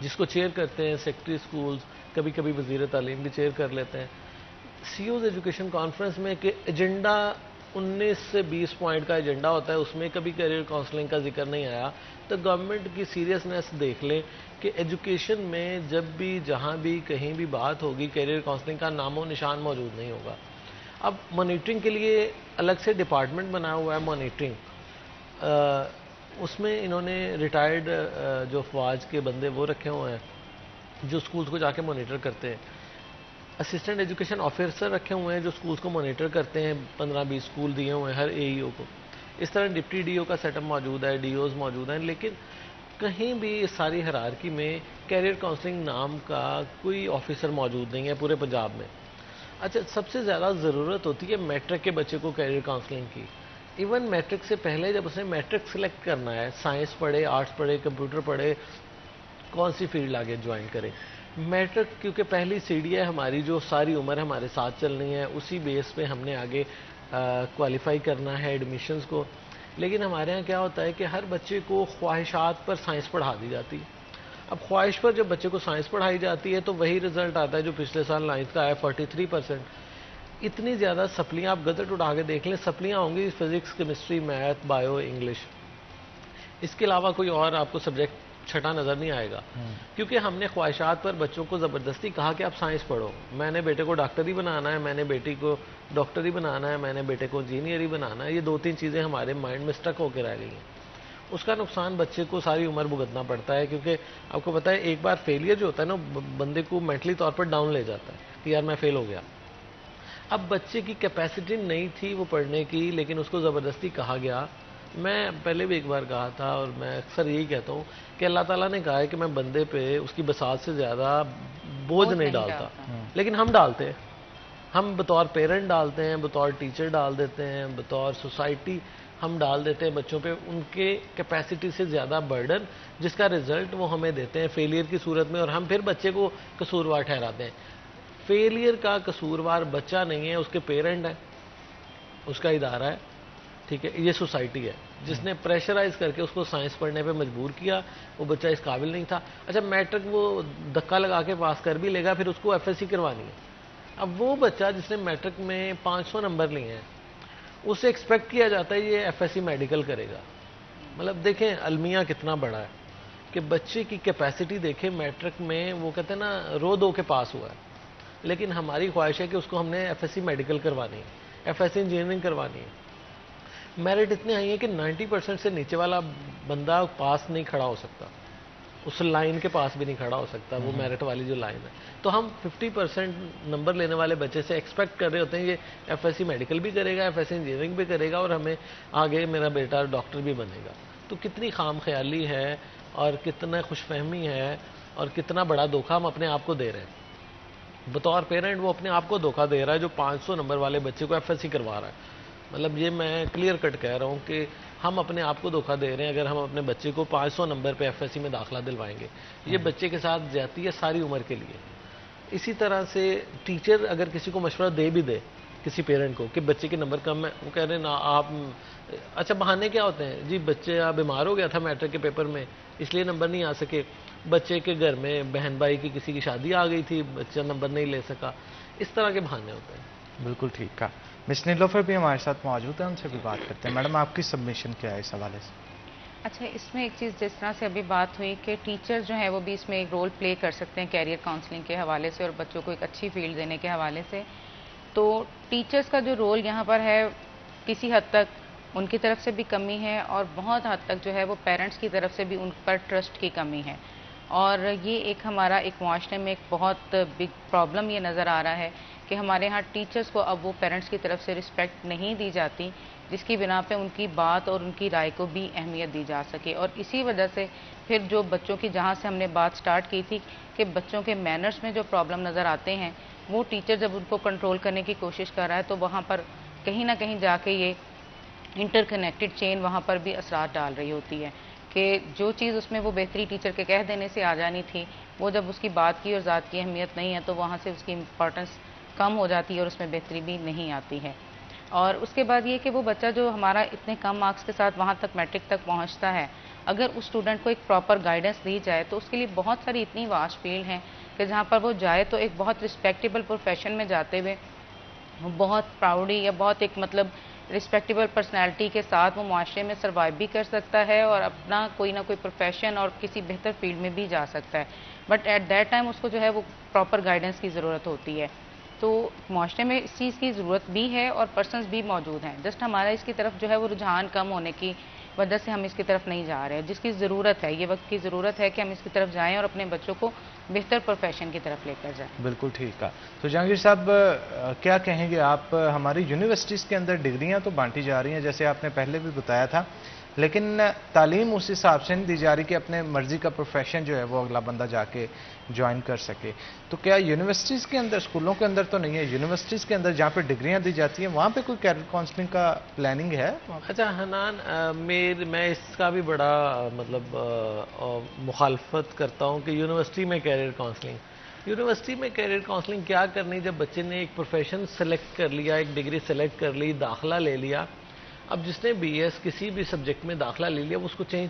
Speaker 1: جس کو چیئر کرتے ہیں سیکٹری اسکولز, کبھی کبھی وزیر تعلیم بھی چیئر کر لیتے ہیں. CEOز ایجوکیشن کانفرنس میں کہ ایجنڈا 19 سے 20 پوائنٹ کا ایجنڈا ہوتا ہے, اس میں کبھی کیریئر کاؤنسلنگ کا ذکر نہیں آیا. تو گورنمنٹ کی سیریسنیس دیکھ لیں کہ ایجوکیشن میں جب بھی جہاں بھی کہیں بھی بات ہوگی کیریئر کاؤنسلنگ کا نام و نشان موجود نہیں ہوگا. اب مانیٹرنگ کے لیے الگ سے ڈپارٹمنٹ بنا ہوا ہے, مانیٹرنگ, اس میں انہوں نے ریٹائرڈ جو افواج کے بندے وہ رکھے ہوئے ہیں جو اسکولز کو جا کے مانیٹر کرتے ہیں. اسسٹنٹ ایجوکیشن آفیسر رکھے ہوئے ہیں جو اسکولز کو مانیٹر کرتے ہیں, 15-20 اسکول دیے ہوئے ہیں ہر AEO کو. اس طرح ڈپٹی DO کا سیٹ اپ موجود ہے, DOز موجود ہیں, لیکن کہیں بھی اس ساری ہرارکی میں کیریئر کاؤنسلنگ نام کا کوئی آفیسر موجود نہیں ہے پورے پنجاب میں. اچھا, سب سے زیادہ ضرورت ہوتی ہے میٹرک کے بچے کو کیریئر کاؤنسلنگ کی. ایون میٹرک سے پہلے جب اس نے میٹرک سلیکٹ کرنا ہے, سائنس پڑھے, آرٹس پڑھے, کمپیوٹر پڑھے, کون سی فیلڈ آگے جوائن کرے. میٹرک کیونکہ پہلی سیڑھی ہے ہماری جو ساری عمر ہمارے ساتھ چلنی ہے, اسی بیس پہ ہم نے آگے کوالیفائی کرنا ہے ایڈمیشنز کو. لیکن ہمارے ہاں کیا ہوتا ہے کہ ہر بچے کو خواہشات پر سائنس پڑھا دی جاتی ہے. اب خواہش پر جب بچے کو سائنس پڑھائی جاتی ہے تو وہی رزلٹ آتا ہے جو پچھلے سال 9th کا آیا 43%. اتنی زیادہ سپلیاں آپ گزٹ اٹھا کے دیکھ لیں, سپلیاں ہوں گی physics, chemistry, math, bio, English, اس کے علاوہ کوئی اور آپ کو سبجیکٹ چھٹا نظر نہیں آئے گا. کیونکہ ہم نے خواہشات پر بچوں کو زبردستی کہا کہ آپ سائنس پڑھو, میں نے بیٹے کو ڈاکٹر ہی بنانا ہے, میں نے بیٹی کو ڈاکٹر ہی بنانا ہے, میں نے بیٹے کو انجینئر ہی بنانا ہے. یہ 2-3 چیزیں ہمارے مائنڈ میں اسٹک ہو کے رہ گئی ہیں. اس کا نقصان بچے کو ساری عمر بھگتنا پڑتا ہے, کیونکہ آپ کو پتہ ہے ایک بار فیلئر جو ہوتا ہے نا بندے کو مینٹلی طور پر ڈاؤن لے جاتا ہے کہ یار میں فیل ہو گیا. اب بچے کی کیپیسٹی نہیں تھی وہ پڑھنے کی, لیکن اس کو زبردستی کہا گیا. میں پہلے بھی ایک بار کہا تھا اور میں اکثر یہی کہتا ہوں کہ اللہ تعالیٰ نے کہا ہے کہ میں بندے پہ اس کی بساط سے زیادہ بوجھ نہیں ڈالتا, لیکن ہم ڈالتے ہیں. ہم بطور پیرنٹ ڈالتے ہیں, بطور ٹیچر ڈال دیتے ہیں, بطور سوسائٹی ہم ڈال دیتے ہیں بچوں پہ ان کے کیپیسٹی سے زیادہ برڈن, جس کا رزلٹ وہ ہمیں دیتے ہیں فیلئر کی صورت میں, اور ہم پھر بچے کو قصوروار ٹھہراتے ہیں. فیلئر کا قصوروار بچہ نہیں ہے, اس کے پیرنٹ ہیں, اس کا ادارہ ہے, ٹھیک ہے, یہ سوسائٹی ہے جس نے پریشرائز کر کے اس کو سائنس پڑھنے پہ مجبور کیا. وہ بچہ اس قابل نہیں تھا. اچھا میٹرک وہ دھکا لگا کے پاس کر بھی لے گا, پھر اس کو ایف ایس سی کروانی ہے. اب وہ بچہ جس نے میٹرک میں 500 نمبر لیے ہیں, اس سے ایکسپیکٹ کیا جاتا ہے یہ ایف ایس سی میڈیکل کرے گا. مطلب دیکھیں المیہ کتنا بڑا ہے کہ بچے کی کیپیسٹی دیکھیں. میٹرک میں وہ کہتے ہیں نا رو دو کے پاس ہوا ہے, لیکن ہماری خواہش ہے کہ اس کو ہم نے ایف ایس سی میڈیکل کروانی ہے, ایف ایس سی انجینئرنگ کروانی ہے. میرٹ اتنے آئی ہیں کہ 90% سے نیچے والا بندہ پاس نہیں کھڑا ہو سکتا, اس لائن کے پاس بھی نہیں کھڑا ہو سکتا, وہ میرٹ والی جو لائن ہے. تو ہم 50% نمبر لینے والے بچے سے ایکسپیکٹ کر رہے ہوتے ہیں یہ ایف ایس سی میڈیکل بھی کرے گا, ایف ایس سی انجینئرنگ بھی کرے گا, اور ہمیں آگے میرا بیٹا ڈاکٹر بھی بنے گا. تو کتنی خام خیالی ہے اور کتنا خوش فہمی ہے اور کتنا بڑا دھوکہ ہم اپنے آپ کو دے رہے ہیں. بطور پیرنٹ وہ اپنے آپ کو دھوکہ دے رہا ہے جو 500 نمبر والے بچے کو ایف ایس سی کروا رہا ہے. مطلب یہ میں کلیئر کٹ کہہ رہا ہوں کہ ہم اپنے آپ کو دھوکہ دے رہے ہیں اگر ہم اپنے بچے کو 500 نمبر پہ ایف ایس سی میں داخلہ دلوائیں گے. یہ بچے کے ساتھ زیادتی ہے ساری عمر کے لیے. اسی طرح سے ٹیچر اگر کسی کو مشورہ دے بھی دے کسی پیرنٹ کو کہ بچے کے نمبر کم ہے, وہ کہہ رہے ہیں نا آپ, اچھا بہانے کیا ہوتے ہیں جی, بچے بیمار ہو گیا تھا میٹرک کے پیپر میں اس لیے نمبر نہیں آ سکے, بچے کے گھر میں بہن بھائی کی کسی کی شادی آ گئی تھی بچہ نمبر نہیں لے سکا. اس طرح کے بہانے ہوتے ہیں.
Speaker 2: بالکل ٹھیک ہے. مس نیلوفر بھی ہمارے ساتھ موجود ہیں, ان سے بھی بات کرتے ہیں. میڈم آپ کی سبمیشن کیا ہے اس حوالے سے؟
Speaker 3: اچھا, اس میں ایک چیز جس طرح سے ابھی بات ہوئی کہ ٹیچر جو ہے وہ بھی اس میں ایک رول پلے کر سکتے ہیں کیریئر کاؤنسلنگ کے حوالے سے اور بچوں کو ایک اچھی فیلڈ دینے کے حوالے سے. تو ٹیچرز کا جو رول یہاں پر ہے کسی حد تک ان کی طرف سے بھی کمی ہے, اور بہت حد تک جو ہے وہ پیرنٹس کی طرف سے بھی ان پر ٹرسٹ کی کمی ہے. اور یہ ایک ہمارا ایک معاشرے میں ایک بہت بگ پرابلم یہ نظر آ رہا ہے کہ ہمارے ہاں ٹیچرز کو اب وہ پیرنٹس کی طرف سے رسپیکٹ نہیں دی جاتی, جس کی بنا پہ ان کی بات اور ان کی رائے کو بھی اہمیت دی جا سکے. اور اسی وجہ سے پھر جو بچوں کی, جہاں سے ہم نے بات سٹارٹ کی تھی کہ بچوں کے مینرز میں جو پرابلم نظر آتے ہیں, وہ ٹیچر جب ان کو کنٹرول کرنے کی کوشش کر رہا ہے تو وہاں پر کہیں نہ کہیں جا کے یہ انٹر کنیکٹڈ چین وہاں پر بھی اثرات ڈال رہی ہوتی ہے کہ جو چیز اس میں وہ بہتری ٹیچر کے کہہ دینے سے آ جانی تھی, وہ جب اس کی بات کی اور ذات کی اہمیت نہیں ہے تو وہاں سے اس کی امپورٹنس کم ہو جاتی ہے اور اس میں بہتری بھی نہیں آتی ہے. اور اس کے بعد یہ کہ وہ بچہ جو ہمارا اتنے کم مارکس کے ساتھ وہاں تک میٹرک تک پہنچتا ہے, اگر اس اسٹوڈنٹ کو ایک پراپر گائیڈنس دی جائے تو اس کے لیے بہت ساری اتنی واسٹ فیلڈ ہیں کہ جہاں پر وہ جائے تو ایک بہت رسپیکٹیبل پروفیشن میں جاتے ہوئے وہ بہت پراؤڈی یا بہت ایک مطلب رسپیکٹیبل پرسنالٹی کے ساتھ وہ معاشرے میں سروائیو بھی کر سکتا ہے اور اپنا کوئی نہ کوئی پروفیشن اور کسی بہتر فیلڈ میں بھی جا سکتا ہے. بٹ ایٹ دیٹ ٹائم اس کو جو ہے وہ پراپر گائیڈنس کی ضرورت ہوتی ہے. تو معاشرے میں اس چیز کی ضرورت بھی ہے اور پرسنز بھی موجود ہیں, جسٹ ہمارا اس کی طرف جو ہے وہ رجحان کم ہونے کی وجہ سے ہم اس کی طرف نہیں جا رہے. جس کی ضرورت ہے, یہ وقت کی ضرورت ہے کہ ہم اس کی طرف جائیں اور اپنے بچوں کو بہتر پروفیشن کی طرف لے کر جائیں.
Speaker 2: بالکل ٹھیک ہے. تو جہانگیر صاحب کیا کہیں گے آپ, ہماری یونیورسٹیز کے اندر ڈگریاں تو بانٹی جا رہی ہیں جیسے آپ نے پہلے بھی بتایا تھا, لیکن تعلیم اس حساب سے نہیں دی جا رہی کہ اپنے مرضی کا پروفیشن جو ہے وہ اگلا بندہ جا کے جوائن کر سکے. تو کیا یونیورسٹیز کے اندر, اسکولوں کے اندر تو نہیں ہے, یونیورسٹیز کے اندر جہاں پہ ڈگریاں دی جاتی ہیں وہاں پہ کوئی کیریئر کاؤنسلنگ کا پلاننگ ہے؟
Speaker 1: اچھا حنان, میں اس کا بھی بڑا مطلب مخالفت کرتا ہوں کہ یونیورسٹی میں کیریئر کاؤنسلنگ. یونیورسٹی میں کیریئر کاؤنسلنگ کیا کرنی جب بچے نے ایک پروفیشن سلیکٹ کر لیا, ایک ڈگری سلیکٹ کر لی, داخلہ لے لیا. اب جس نے بی ایس کسی بھی سبجیکٹ میں داخلہ لے لیا وہ اس کو چینج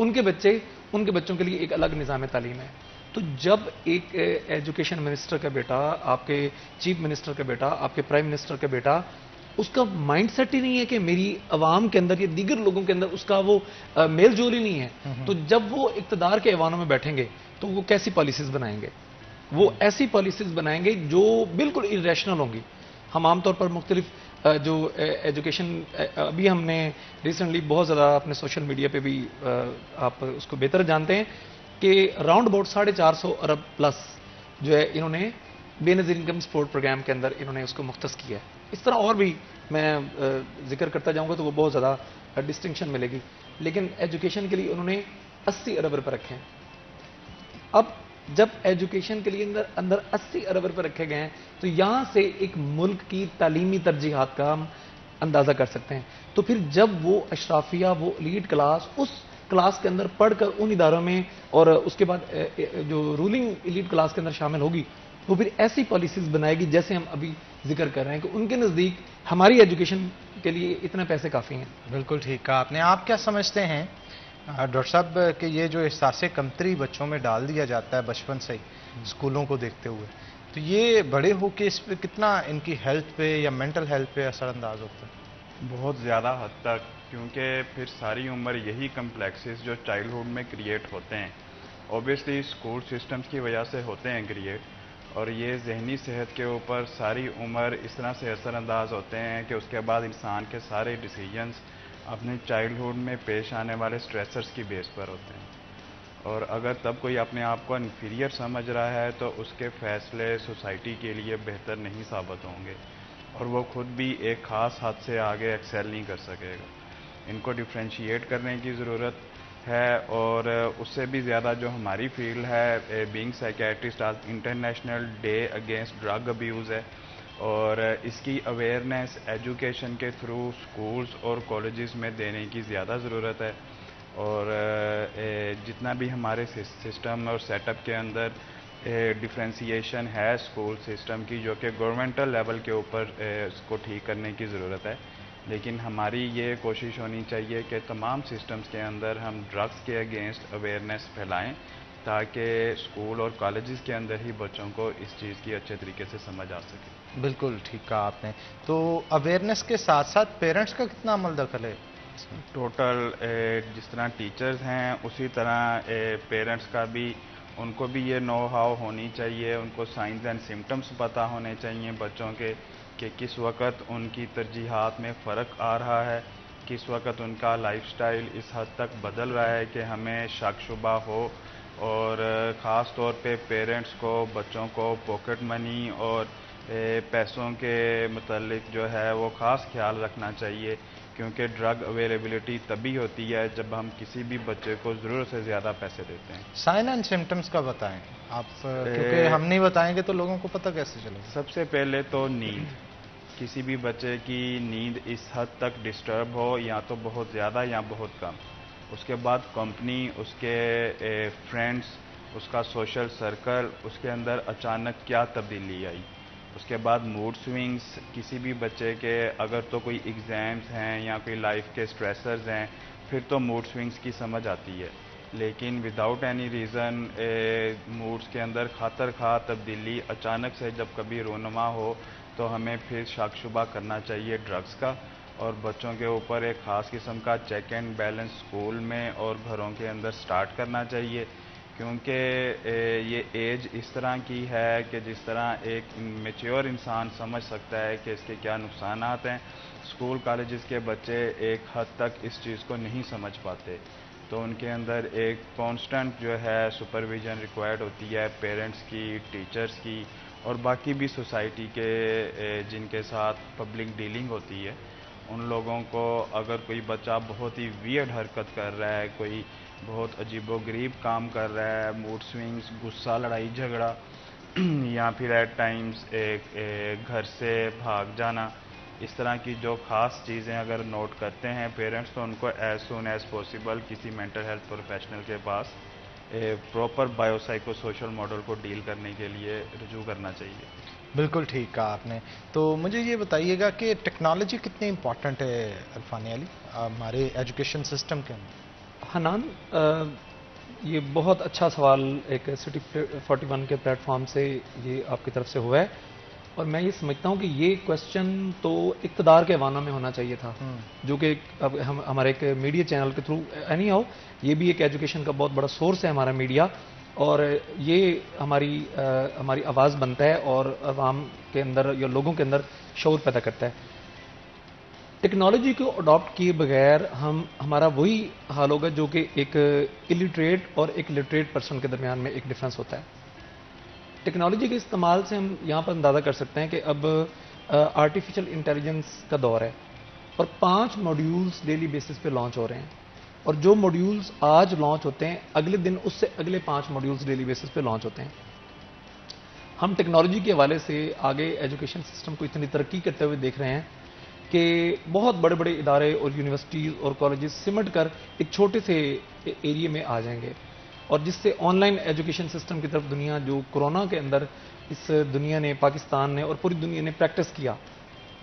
Speaker 4: ان کے بچوں کے لیے ایک الگ نظام تعلیم ہے. تو جب ایک ایجوکیشن منسٹر کا بیٹا, آپ کے چیف منسٹر کا بیٹا, آپ کے پرائم منسٹر کا بیٹا, اس کا مائنڈ سیٹ ہی نہیں ہے کہ میری عوام کے اندر یا دیگر لوگوں کے اندر اس کا وہ میل جول ہی نہیں ہے, تو جب وہ اقتدار کے ایوانوں میں بیٹھیں گے تو وہ کیسی پالیسیز بنائیں گے؟ وہ ایسی پالیسیز بنائیں گے جو بالکل irrational ہوں گی. ہم عام طور پر مختلف جو ایجوکیشن, ابھی ہم نے ریسنٹلی بہت زیادہ اپنے سوشل میڈیا پہ بھی آپ اس کو بہتر جانتے ہیں کہ راؤنڈ اباؤٹ 450 ارب پلس جو ہے انہوں نے بے نظیر انکم سپورٹ پروگرام کے اندر انہوں نے اس کو مختص کیا ہے. اس طرح اور بھی میں ذکر کرتا جاؤں گا تو وہ بہت زیادہ ڈسٹنکشن ملے گی, لیکن ایجوکیشن کے لیے انہوں نے 80 ارب روپے رکھے ہیں. اب جب ایجوکیشن کے لیے اندر 80 ارب روپے رکھے گئے ہیں تو یہاں سے ایک ملک کی تعلیمی ترجیحات کا ہم اندازہ کر سکتے ہیں. تو پھر جب وہ اشرافیہ, وہ ایلیٹ کلاس اس کلاس کے اندر پڑھ کر ان اداروں میں اور اس کے بعد جو رولنگ ایلیٹ کلاس کے اندر شامل ہوگی, وہ پھر ایسی پالیسیز بنائے گی جیسے ہم ابھی ذکر کر رہے ہیں کہ ان کے نزدیک ہماری ایجوکیشن کے لیے اتنے پیسے کافی ہیں.
Speaker 2: بالکل ٹھیک کہا آپ نے. آپ کیا سمجھتے ہیں ڈاکٹر صاحب کہ یہ جو احساس کمتری بچوں میں ڈال دیا جاتا ہے بچپن سے ہی اسکولوں کو دیکھتے ہوئے, تو یہ بڑے ہو کے اس پہ کتنا ان کی ہیلتھ پہ یا مینٹل ہیلتھ پہ اثر انداز ہوتا ہے؟
Speaker 5: بہت زیادہ حد تک, کیونکہ پھر ساری عمر یہی کمپلیکسز جو چائلڈ ہوڈ میں کریٹ ہوتے ہیں اوبیسلی اسکول سسٹمز کی وجہ سے ہوتے ہیں کریٹ, اور یہ ذہنی صحت کے اوپر ساری عمر اس طرح سے اثر انداز ہوتے ہیں کہ اس کے بعد انسان کے سارے ڈیسیجنز اپنے چائلڈ ہوڈ میں پیش آنے والے سٹریسرز کی بیس پر ہوتے ہیں. اور اگر تب کوئی اپنے آپ کو انفیریئر سمجھ رہا ہے تو اس کے فیصلے سوسائٹی کے لیے بہتر نہیں ثابت ہوں گے, اور وہ خود بھی ایک خاص حد سے آگے ایکسیل نہیں کر سکے گا. ان کو ڈفرینشیٹ کرنے کی ضرورت ہے, اور اس سے بھی زیادہ جو ہماری فیلڈ ہے بینگ سائیکیٹرسٹ, آج international day against drug abuse ہے, اور اس کی اویئرنیس ایجوکیشن کے تھرو اسکولز اور کالجز میں دینے کی زیادہ ضرورت ہے. اور جتنا بھی ہمارے سسٹم اور سیٹ اپ کے اندر ڈفرینسیشن ہے اسکول سسٹم کی, جو کہ گورنمنٹل لیول کے اوپر اس کو ٹھیک کرنے کی ضرورت ہے, لیکن ہماری یہ کوشش ہونی چاہیے کہ تمام سسٹمز کے اندر ہم ڈرگس کے اگینسٹ اویئرنیس پھیلائیں تاکہ اسکول اور کالجز کے اندر ہی بچوں کو اس چیز کی اچھے طریقے سے سمجھ آ سکے.
Speaker 2: بالکل ٹھیک کہا آپ نے. تو اویئرنیس کے ساتھ ساتھ پیرنٹس کا کتنا عمل دخل ہے؟
Speaker 5: ٹوٹل جس طرح ٹیچرز ہیں اسی طرح پیرنٹس کا بھی, ان کو بھی یہ نو ہاؤ ہونی چاہیے, ان کو سائنز اینڈ سمٹمس پتہ ہونے چاہیے بچوں کے کہ کس وقت ان کی ترجیحات میں فرق آ رہا ہے, کس وقت ان کا لائف سٹائل اس حد تک بدل رہا ہے کہ ہمیں شک شبہ ہو. اور خاص طور پہ پیرنٹس کو بچوں کو پاکٹ منی اور پیسوں کے متعلق جو ہے وہ خاص خیال رکھنا چاہیے, کیونکہ ڈرگ اویلیبلٹی تبھی ہوتی ہے جب ہم کسی بھی بچے کو ضرورت سے زیادہ پیسے دیتے ہیں.
Speaker 2: سائن اینڈ سمٹمس کا بتائیں آپ, کیونکہ ہم نہیں بتائیں گے تو لوگوں کو پتہ کیسے چلے گا؟
Speaker 5: سب سے پہلے تو نیند, کسی بھی بچے کی نیند اس حد تک ڈسٹرب ہو یا تو بہت زیادہ یا بہت کم. اس کے بعد کمپنی, اس کے فرینڈس, اس کا سوشل سرکل, اس کے اندر اچانک کیا تبدیلی آئی. اس کے بعد موڈ سوئنگز, کسی بھی بچے کے اگر تو کوئی ایگزامز ہیں یا کوئی لائف کے سٹریسرز ہیں پھر تو موڈ سوئنگز کی سمجھ آتی ہے, لیکن وداؤٹ اینی ریزن موڈز کے اندر خاطر خواہ تبدیلی اچانک سے جب کبھی رونما ہو تو ہمیں پھر شک شبہ کرنا چاہیے ڈرگس کا, اور بچوں کے اوپر ایک خاص قسم کا چیک اینڈ بیلنس اسکول میں اور گھروں کے اندر سٹارٹ کرنا چاہیے, کیونکہ یہ ایج اس طرح کی ہے کہ جس طرح ایک میچیور انسان سمجھ سکتا ہے کہ اس کے کیا نقصانات ہیں, اسکول کالجز کے بچے ایک حد تک اس چیز کو نہیں سمجھ پاتے, تو ان کے اندر ایک کانسٹنٹ جو ہے سپرویژن ریکوائرڈ ہوتی ہے پیرنٹس کی, ٹیچرز کی, اور باقی بھی سوسائٹی کے جن کے ساتھ پبلک ڈیلنگ ہوتی ہے. ان لوگوں کو اگر کوئی بچہ بہت ہی ویئرڈ حرکت کر رہا ہے, کوئی بہت عجیب و غریب کام کر رہا ہے, موڈ سوئنگز, غصہ, لڑائی جھگڑا, یا پھر ایٹ ٹائمز گھر سے بھاگ جانا, اس طرح کی جو خاص چیزیں اگر نوٹ کرتے ہیں پیرنٹس تو ان کو ایز سون ایز پاسبل کسی مینٹل ہیلتھ پروفیشنل کے پاس proper bio psycho social model کو ڈیل کرنے کے لیے رجوع کرنا چاہیے.
Speaker 2: بالکل ٹھیک کہا آپ نے. تو مجھے یہ بتائیے گا کہ ٹیکنالوجی کتنی امپورٹنٹ ہے عرفانی علی ہمارے ایجوکیشن سسٹم کے اندر؟
Speaker 4: حنان، یہ بہت اچھا سوال ایک سٹی 41 کے پلیٹ فارم سے یہ آپ کی طرف سے ہوا ہے، اور میں یہ سمجھتا ہوں کہ یہ کوشچن تو اقتدار کے ایوانوں میں ہونا چاہیے تھا، جو کہ اب ہمارے ایک میڈیا چینل کے تھرو اینی ہاؤ یہ بھی ایک ایجوکیشن کا بہت بڑا سورس ہے ہمارا میڈیا، اور یہ ہماری آواز بنتا ہے اور عوام کے اندر یا لوگوں کے اندر شعور پیدا کرتا ہے۔ ٹیکنالوجی کو اڈاپٹ کیے بغیر ہمارا وہی حال ہوگا جو کہ ایک الٹریٹ اور ایک لٹریٹ پرسن کے درمیان میں ایک ڈفرینس ہوتا ہے۔ ٹیکنالوجی کے استعمال سے ہم یہاں پر اندازہ کر سکتے ہیں کہ اب آرٹیفیشل انٹیلیجنس کا دور ہے، اور 5 ماڈیولز ڈیلی بیسس پہ لانچ ہو رہے ہیں، اور جو ماڈیولز آج لانچ ہوتے ہیں اگلے دن اس سے اگلے 5 ماڈیولز ڈیلی بیسس پہ لانچ ہوتے ہیں۔ ہم ٹیکنالوجی کے حوالے سے آگے ایجوکیشن سسٹم کو اتنی ترقی کرتے ہوئے دیکھ رہے ہیں کہ بہت بڑے بڑے ادارے اور یونیورسٹیز اور کالجز سمٹ کر ایک چھوٹے سے ایریے میں آ جائیں گے، اور جس سے آن لائن ایجوکیشن سسٹم کی طرف دنیا جو کورونا کے اندر اس دنیا نے، پاکستان نے اور پوری دنیا نے پریکٹس کیا،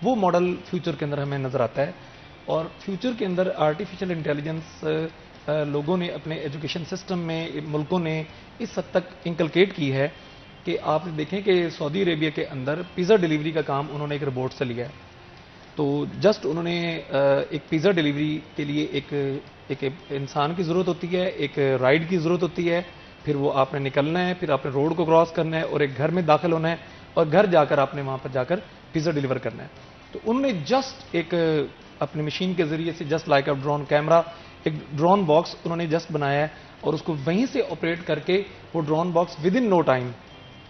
Speaker 4: وہ ماڈل فیوچر کے اندر ہمیں نظر آتا ہے۔ اور فیوچر کے اندر آرٹیفیشل انٹیلیجنس لوگوں نے اپنے ایجوکیشن سسٹم میں، ملکوں نے اس حد تک انکلکیٹ کی ہے کہ آپ دیکھیں کہ سعودی عربیہ کے اندر پیزا ڈیلیوری کا کام انہوں نے ایک روبوٹ سے لیا ہے، تو جسٹ انہوں نے ایک پیزا ڈیلیوری کے لیے ایک انسان کی ضرورت ہوتی ہے، ایک رائڈ کی ضرورت ہوتی ہے، پھر وہ آپ نے نکلنا ہے، پھر آپ نے روڈ کو کراس کرنا ہے اور ایک گھر میں داخل ہونا ہے، اور گھر جا کر آپ نے وہاں پر جا کر پیزا ڈیلیور کرنا ہے۔ تو انہوں نے جسٹ ایک اپنی مشین کے ذریعے سے just like a drone camera, ایک ڈرون باکس انہوں نے جسٹ بنایا ہے، اور اس کو وہیں سے آپریٹ کر کے وہ drone box with in no time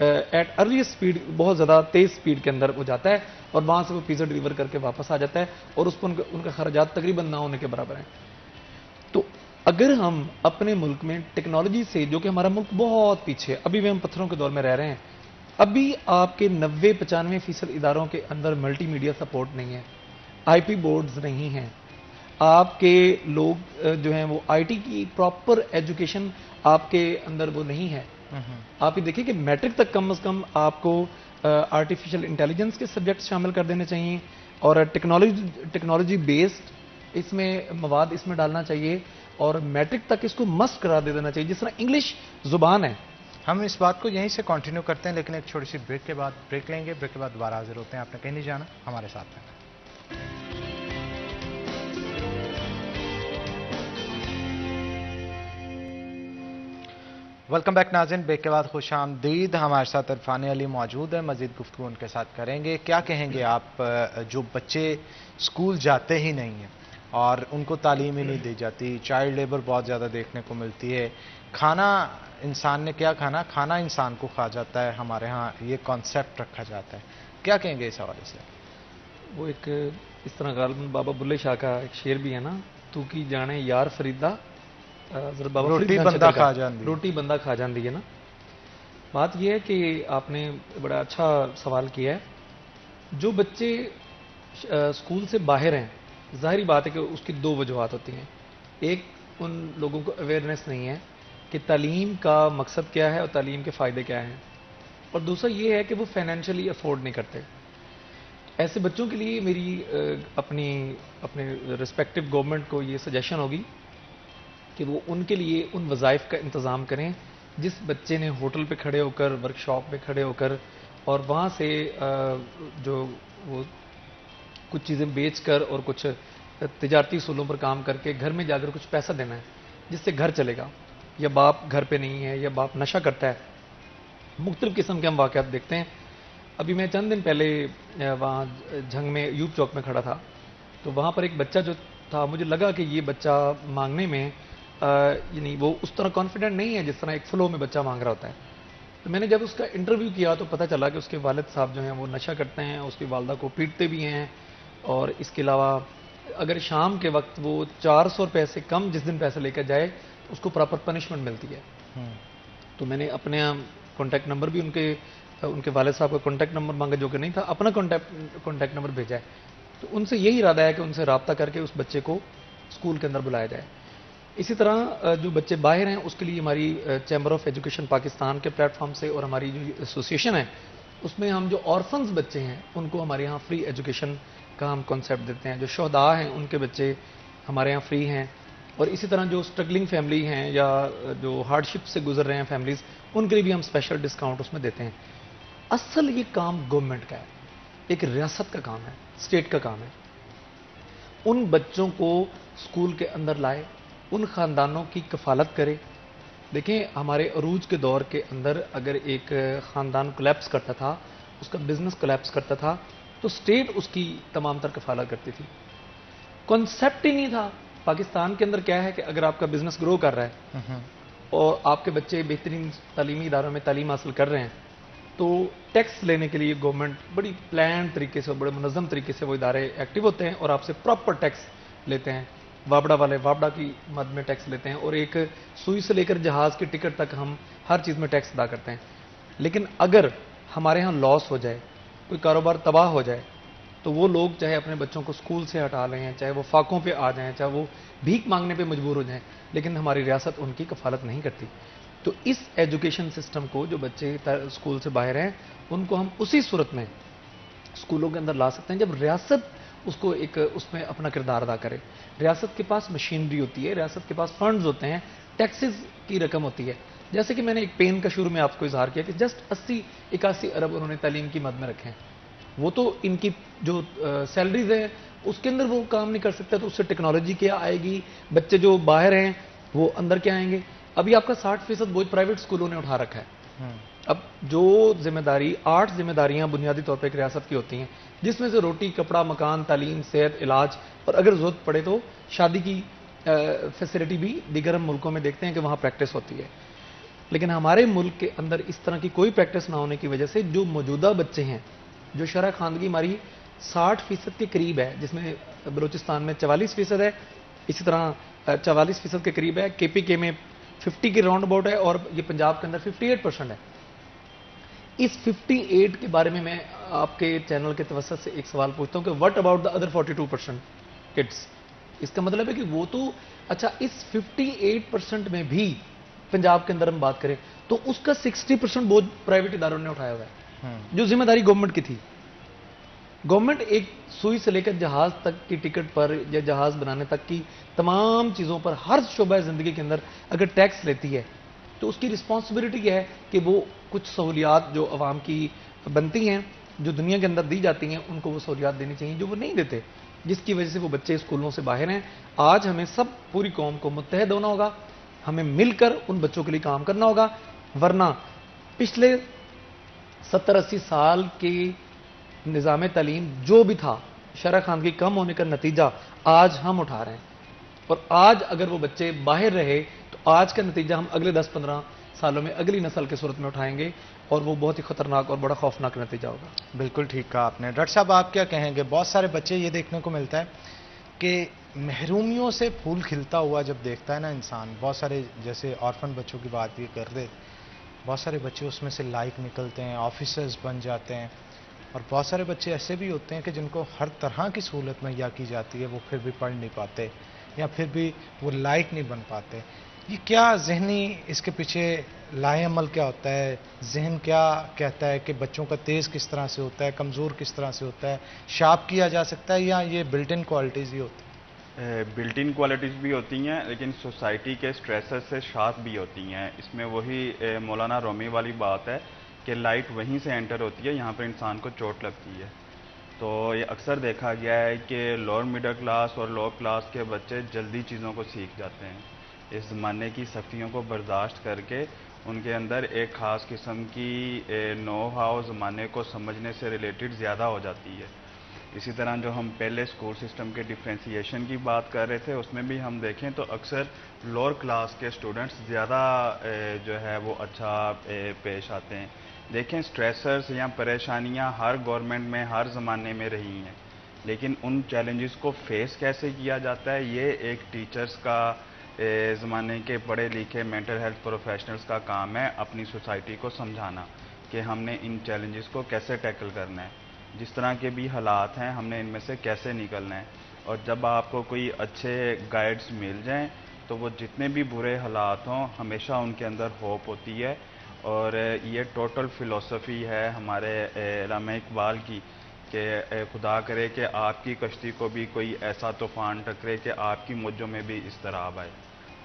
Speaker 4: at early speed, بہت زیادہ تیز اسپیڈ کے اندر وہ جاتا ہے، اور وہاں سے وہ پیزا ڈیلیور کر کے واپس آ جاتا ہے، اور اس پر ان کا خراجات تقریباً نہ ہونے کے برابر ہیں۔ تو اگر ہم اپنے ملک میں ٹیکنالوجی سے، جو کہ ہمارا ملک بہت پیچھے ہے، ابھی بھی ہم پتھروں کے دور میں رہ رہے ہیں، ابھی آپ کے 90-95% اداروں کے اندر ملٹی میڈیا سپورٹ نہیں ہے، آئی پی بورڈز نہیں ہیں، آپ کے لوگ جو ہیں وہ آئی ٹی کی پراپر ایجوکیشن آپ کے اندر وہ نہیں ہے۔ آپ یہ دیکھیں کہ میٹرک تک کم از کم آپ کو آرٹیفیشل انٹیلیجنس کے سبجیکٹس شامل کر دینے چاہیے، اور ٹیکنالوجی بیسڈ اس میں مواد اس میں ڈالنا چاہیے، اور میٹرک تک اس کو مسٹ قرار دے دینا چاہیے، جس طرح انگلش زبان ہے۔
Speaker 2: ہم اس بات کو یہیں سے کنٹینیو کرتے ہیں، لیکن ایک چھوٹی سی بریک کے بعد بریک لیں گے، بریک کے بعد دوبارہ حاضر ہوتے ہیں۔ آپ نے کہیں نہیں جانا، ہمارے ساتھ رہنا۔ ویلکم بیک ناظرین، بریک کے بعد خوش آمدید۔ ہمارے ساتھ عرفان علی موجود ہیں، مزید گفتگو ان کے ساتھ کریں گے۔ کیا کہیں گے آپ جو بچے اسکول جاتے ہی نہیں ہیں اور ان کو تعلیم ہی نہیں دی جاتی، چائلڈ لیبر بہت زیادہ دیکھنے کو ملتی ہے، کھانا انسان نے کیا کھانا، کھانا انسان کو کھا جاتا ہے، ہمارے ہاں یہ کانسیپٹ رکھا جاتا ہے، کیا کہیں گے اس حوالے سے؟
Speaker 4: وہ ایک اس طرح غالباً بابا بلے شاہ کا ایک شعر بھی ہے نا، تو کی جانے یار فریدا،
Speaker 2: روٹی بندہ کھا جاندی،
Speaker 4: روٹی بندہ کھا جاندی ہے نا۔ بات یہ ہے کہ آپ نے بڑا اچھا سوال کیا ہے۔ جو بچے اسکول سے باہر ہیں، ظاہری بات ہے کہ اس کی 2 وجوہات ہوتی ہیں۔ ایک، ان لوگوں کو اویئرنیس نہیں ہے کہ تعلیم کا مقصد کیا ہے اور تعلیم کے فائدے کیا ہیں، اور دوسرا یہ ہے کہ وہ فائنینشلی افورڈ نہیں کرتے۔ ایسے بچوں کے لیے میری اپنے رسپیکٹو گورنمنٹ کو یہ سجیشن ہوگی کہ وہ ان کے لیے ان وظائف کا انتظام کریں جس بچے نے ہوٹل پہ کھڑے ہو کر، ورک شاپ پہ کھڑے ہو کر، اور وہاں سے جو وہ کچھ چیزیں بیچ کر اور کچھ تجارتی اصولوں پر کام کر کے گھر میں جا کر کچھ پیسہ دینا ہے جس سے گھر چلے گا، یا باپ گھر پہ نہیں ہے، یا باپ نشہ کرتا ہے۔ مختلف قسم کے ہم واقعات دیکھتے ہیں۔ ابھی میں چند دن پہلے وہاں جھنگ میں یوب چوک میں کھڑا تھا، تو وہاں پر ایک بچہ جو تھا، مجھے لگا کہ یہ بچہ مانگنے میں یعنی وہ اس طرح کانفیڈنٹ نہیں ہے جس طرح ایک فلو میں بچہ مانگ رہا ہوتا ہے۔ تو میں نے جب اس کا انٹرویو کیا تو پتہ چلا کہ اس کے والد صاحب جو ہیں وہ نشہ کرتے ہیں، اس کی والدہ کو پیٹتے بھی ہیں، اور اس کے علاوہ اگر شام کے وقت وہ 400 روپے سے کم جس دن پیسے لے کر جائے تو اس کو پراپر پنشمنٹ ملتی ہے۔ تو میں نے اپنے کانٹیکٹ نمبر بھی ان کے والد صاحب کا کانٹیکٹ نمبر مانگا جو کہ نہیں تھا، اپنا کانٹیکٹ نمبر بھیجا ہے۔ تو ان سے یہی ارادہ ہے کہ ان سے رابطہ کر کے اس بچے کو اسکول کے اندر بلایا جائے۔ اسی طرح جو بچے باہر ہیں اس کے لیے ہماری چیمبر آف ایجوکیشن پاکستان کے پلیٹ فارم سے اور ہماری جو ایسوسیشن ہے اس میں ہم جو آرفنز بچے ہیں ان کو ہمارے یہاں فری ایجوکیشن کا ہم کانسیپٹ دیتے ہیں۔ جو شہداء ہیں ان کے بچے ہمارے یہاں فری ہیں، اور اسی طرح جو اسٹرگلنگ فیملی ہیں یا جو ہارڈ شپ سے گزر رہے ہیں فیملیز، ان کے لیے بھی ہم اسپیشل ڈسکاؤنٹ اس میں دیتے ہیں. اصل یہ کام گورنمنٹ کا ہے، ایک ریاست کا کام ہے، اسٹیٹ کا کام ہے. ان بچوں کو اسکول کے اندر لائے، ان خاندانوں کی کفالت کرے. دیکھیں ہمارے عروج کے دور کے اندر اگر ایک خاندان کولیپس کرتا تھا، اس کا بزنس کولیپس کرتا تھا، تو اسٹیٹ اس کی تمام تر کفالت کرتی تھی. کنسیپٹ ہی نہیں تھا. پاکستان کے اندر کیا ہے کہ اگر آپ کا بزنس گرو کر رہا ہے اور آپ کے بچے بہترین تعلیمی اداروں میں تعلیم حاصل کر رہے ہیں، تو ٹیکس لینے کے لیے گورنمنٹ بڑی پلان طریقے سے، بڑے منظم طریقے سے وہ ادارے ایکٹیو ہوتے ہیں اور آپ سے پراپر ٹیکس لیتے ہیں. وابڑا والے وابڑا کی مد میں ٹیکس لیتے ہیں، اور ایک سوئی سے لے کر جہاز کی ٹکٹ تک ہم ہر چیز میں ٹیکس ادا کرتے ہیں. لیکن اگر ہمارے ہاں لاس ہو جائے، کوئی کاروبار تباہ ہو جائے، تو وہ لوگ چاہے اپنے بچوں کو اسکول سے ہٹا لیں ہیں، چاہے وہ فاقوں پہ آ جائیں، چاہے وہ بھیک مانگنے پہ مجبور ہو جائیں، لیکن ہماری ریاست ان کی کفالت نہیں کرتی. تو اس ایجوکیشن سسٹم کو، جو بچے اسکول سے باہر ہیں، ان کو ہم اسی صورت میں اسکولوں کے اندر لا سکتے ہیں جب ریاست اس کو ایک اس میں اپنا کردار ادا کرے. ریاست کے پاس مشینری ہوتی ہے، ریاست کے پاس فنڈز ہوتے ہیں، ٹیکسز کی رقم ہوتی ہے. جیسے کہ میں نے ایک پین کا شروع میں آپ کو اظہار کیا کہ جسٹ 80-81 ارب انہوں نے تعلیم کی مد میں رکھے ہیں. وہ تو ان کی جو سیلریز ہیں اس کے اندر وہ کام نہیں کر سکتا، تو اس سے ٹیکنالوجی کیا آئے گی، بچے جو باہر ہیں وہ اندر کیا آئیں گے. ابھی آپ کا 60% بوجھ پرائیویٹ اسکولوں نے اٹھا رکھا ہے. اب جو ذمہ داری 8 ذمہ داریاں بنیادی طور پہ ایک ریاست کی ہوتی ہیں، جس میں سے روٹی، کپڑا، مکان، تعلیم، صحت، علاج، اور اگر ضرورت پڑے تو شادی کی فیسلٹی بھی دیگر ہم ملکوں میں دیکھتے ہیں کہ وہاں پریکٹس ہوتی ہے. لیکن ہمارے ملک کے اندر اس طرح کی کوئی پریکٹس نہ ہونے کی وجہ سے جو موجودہ بچے ہیں، جو شرح خواندگی ہماری 60% کے قریب ہے، جس میں بلوچستان میں 44% ہے، اسی طرح 44% کے قریب ہے، کے پی کے میں 50 کے راؤنڈ اباؤٹ ہے، اور یہ پنجاب کے اندر 58% ہے. اس 58 کے بارے میں آپ کے چینل کے توسط سے ایک سوال پوچھتا ہوں کہ what about the other 42% kids. اس کا مطلب ہے کہ وہ تو اچھا، اس 58% میں بھی پنجاب کے اندر ہم بات کریں تو اس کا 60% بوجھ پرائیویٹ اداروں نے اٹھایا ہوا ہے، جو ذمہ داری گورنمنٹ کی تھی. گورنمنٹ ایک سوئی سے لے کر جہاز تک کی ٹکٹ پر یا جہاز بنانے تک کی تمام چیزوں پر، ہر شعبہ زندگی کے اندر اگر ٹیکس لیتی ہے تو اس کی رسپانسبلٹی یہ ہے کہ وہ کچھ سہولیات جو عوام کی بنتی ہیں، جو دنیا کے اندر دی جاتی ہیں، ان کو وہ سہولیات دینی چاہیے جو وہ نہیں دیتے، جس کی وجہ سے وہ بچے اسکولوں سے باہر ہیں. آج ہمیں سب پوری قوم کو متحد ہونا ہوگا، ہمیں مل کر ان بچوں کے لیے کام کرنا ہوگا، ورنہ پچھلے 70-80 سال کی نظام تعلیم جو بھی تھا، شرح خواندگی کم ہونے کا نتیجہ آج ہم اٹھا رہے ہیں. اور آج اگر وہ بچے باہر رہے تو آج کا نتیجہ ہم اگلے 10-15 سالوں میں اگلی نسل کے صورت میں اٹھائیں گے، اور وہ بہت ہی خطرناک اور بڑا خوفناک نتیجہ ہوگا.
Speaker 2: بالکل ٹھیک کہا آپ نے. ڈاکٹر صاحب آپ کیا کہیں گے؟ بہت سارے بچے یہ دیکھنے کو ملتا ہے کہ محرومیوں سے پھول کھلتا ہوا جب دیکھتا ہے نا انسان، بہت سارے جیسے آرفن بچوں کی بات بھی کر رہے، بہت سارے بچے اس میں سے لائق نکلتے ہیں، آفیسرز بن جاتے ہیں، اور بہت سارے بچے ایسے بھی ہوتے ہیں کہ جن کو ہر طرح کی سہولت مہیا کی جاتی ہے، وہ پھر بھی پڑھ نہیں پاتے یا پھر بھی وہ لائق نہیں بن پاتے. یہ کیا ذہنی اس کے پیچھے لائے عمل کیا ہوتا ہے؟ ذہن کیا کہتا ہے کہ بچوں کا تیز کس طرح سے ہوتا ہے، کمزور کس طرح سے ہوتا ہے، شارپ کیا جا سکتا ہے، یا یہ بلٹ ان کوالٹیز ہی ہوتی ہیں؟
Speaker 5: بلٹ ان کوالٹیز بھی ہوتی ہیں، لیکن سوسائٹی کے سٹریسز سے شارپ بھی ہوتی ہیں. اس میں وہی مولانا رومی والی بات ہے کہ لائٹ وہیں سے انٹر ہوتی ہے، یہاں پہ انسان کو چوٹ لگتی ہے. تو یہ اکثر دیکھا گیا ہے کہ لوور مڈل کلاس اور لو کلاس کے بچے جلدی چیزوں کو سیکھ جاتے ہیں. اس زمانے کی سختیوں کو برداشت کر کے ان کے اندر ایک خاص قسم کی نو ہاؤ زمانے کو سمجھنے سے ریلیٹڈ زیادہ ہو جاتی ہے. اسی طرح جو ہم پہلے اسکول سسٹم کے ڈفرینسیشن کی بات کر رہے تھے، اس میں بھی ہم دیکھیں تو اکثر لوور کلاس کے اسٹوڈنٹس زیادہ جو ہے وہ اچھا پیش آتے ہیں. دیکھیں سٹریسرز یا پریشانیاں ہر گورنمنٹ میں ہر زمانے میں رہی ہیں، لیکن ان چیلنجز کو فیس کیسے کیا جاتا ہے، یہ ایک ٹیچرز کا، زمانے کے پڑھے لکھے مینٹل ہیلتھ پروفیشنلز کا کام ہے اپنی سوسائٹی کو سمجھانا کہ ہم نے ان چیلنجز کو کیسے ٹیکل کرنا ہے. جس طرح کے بھی حالات ہیں ہم نے ان میں سے کیسے نکلنا ہے. اور جب آپ کو کوئی اچھے گائیڈز مل جائیں تو وہ جتنے بھی برے حالات ہوں ہمیشہ ان کے اندر ہوپ ہوتی ہے. اور یہ ٹوٹل فلسفی ہے ہمارے علامہ اقبال کی کہ خدا کرے کہ آپ کی کشتی کو بھی کوئی ایسا طوفان ٹکرے کہ آپ کی موجوں میں بھی اضطراب آئے.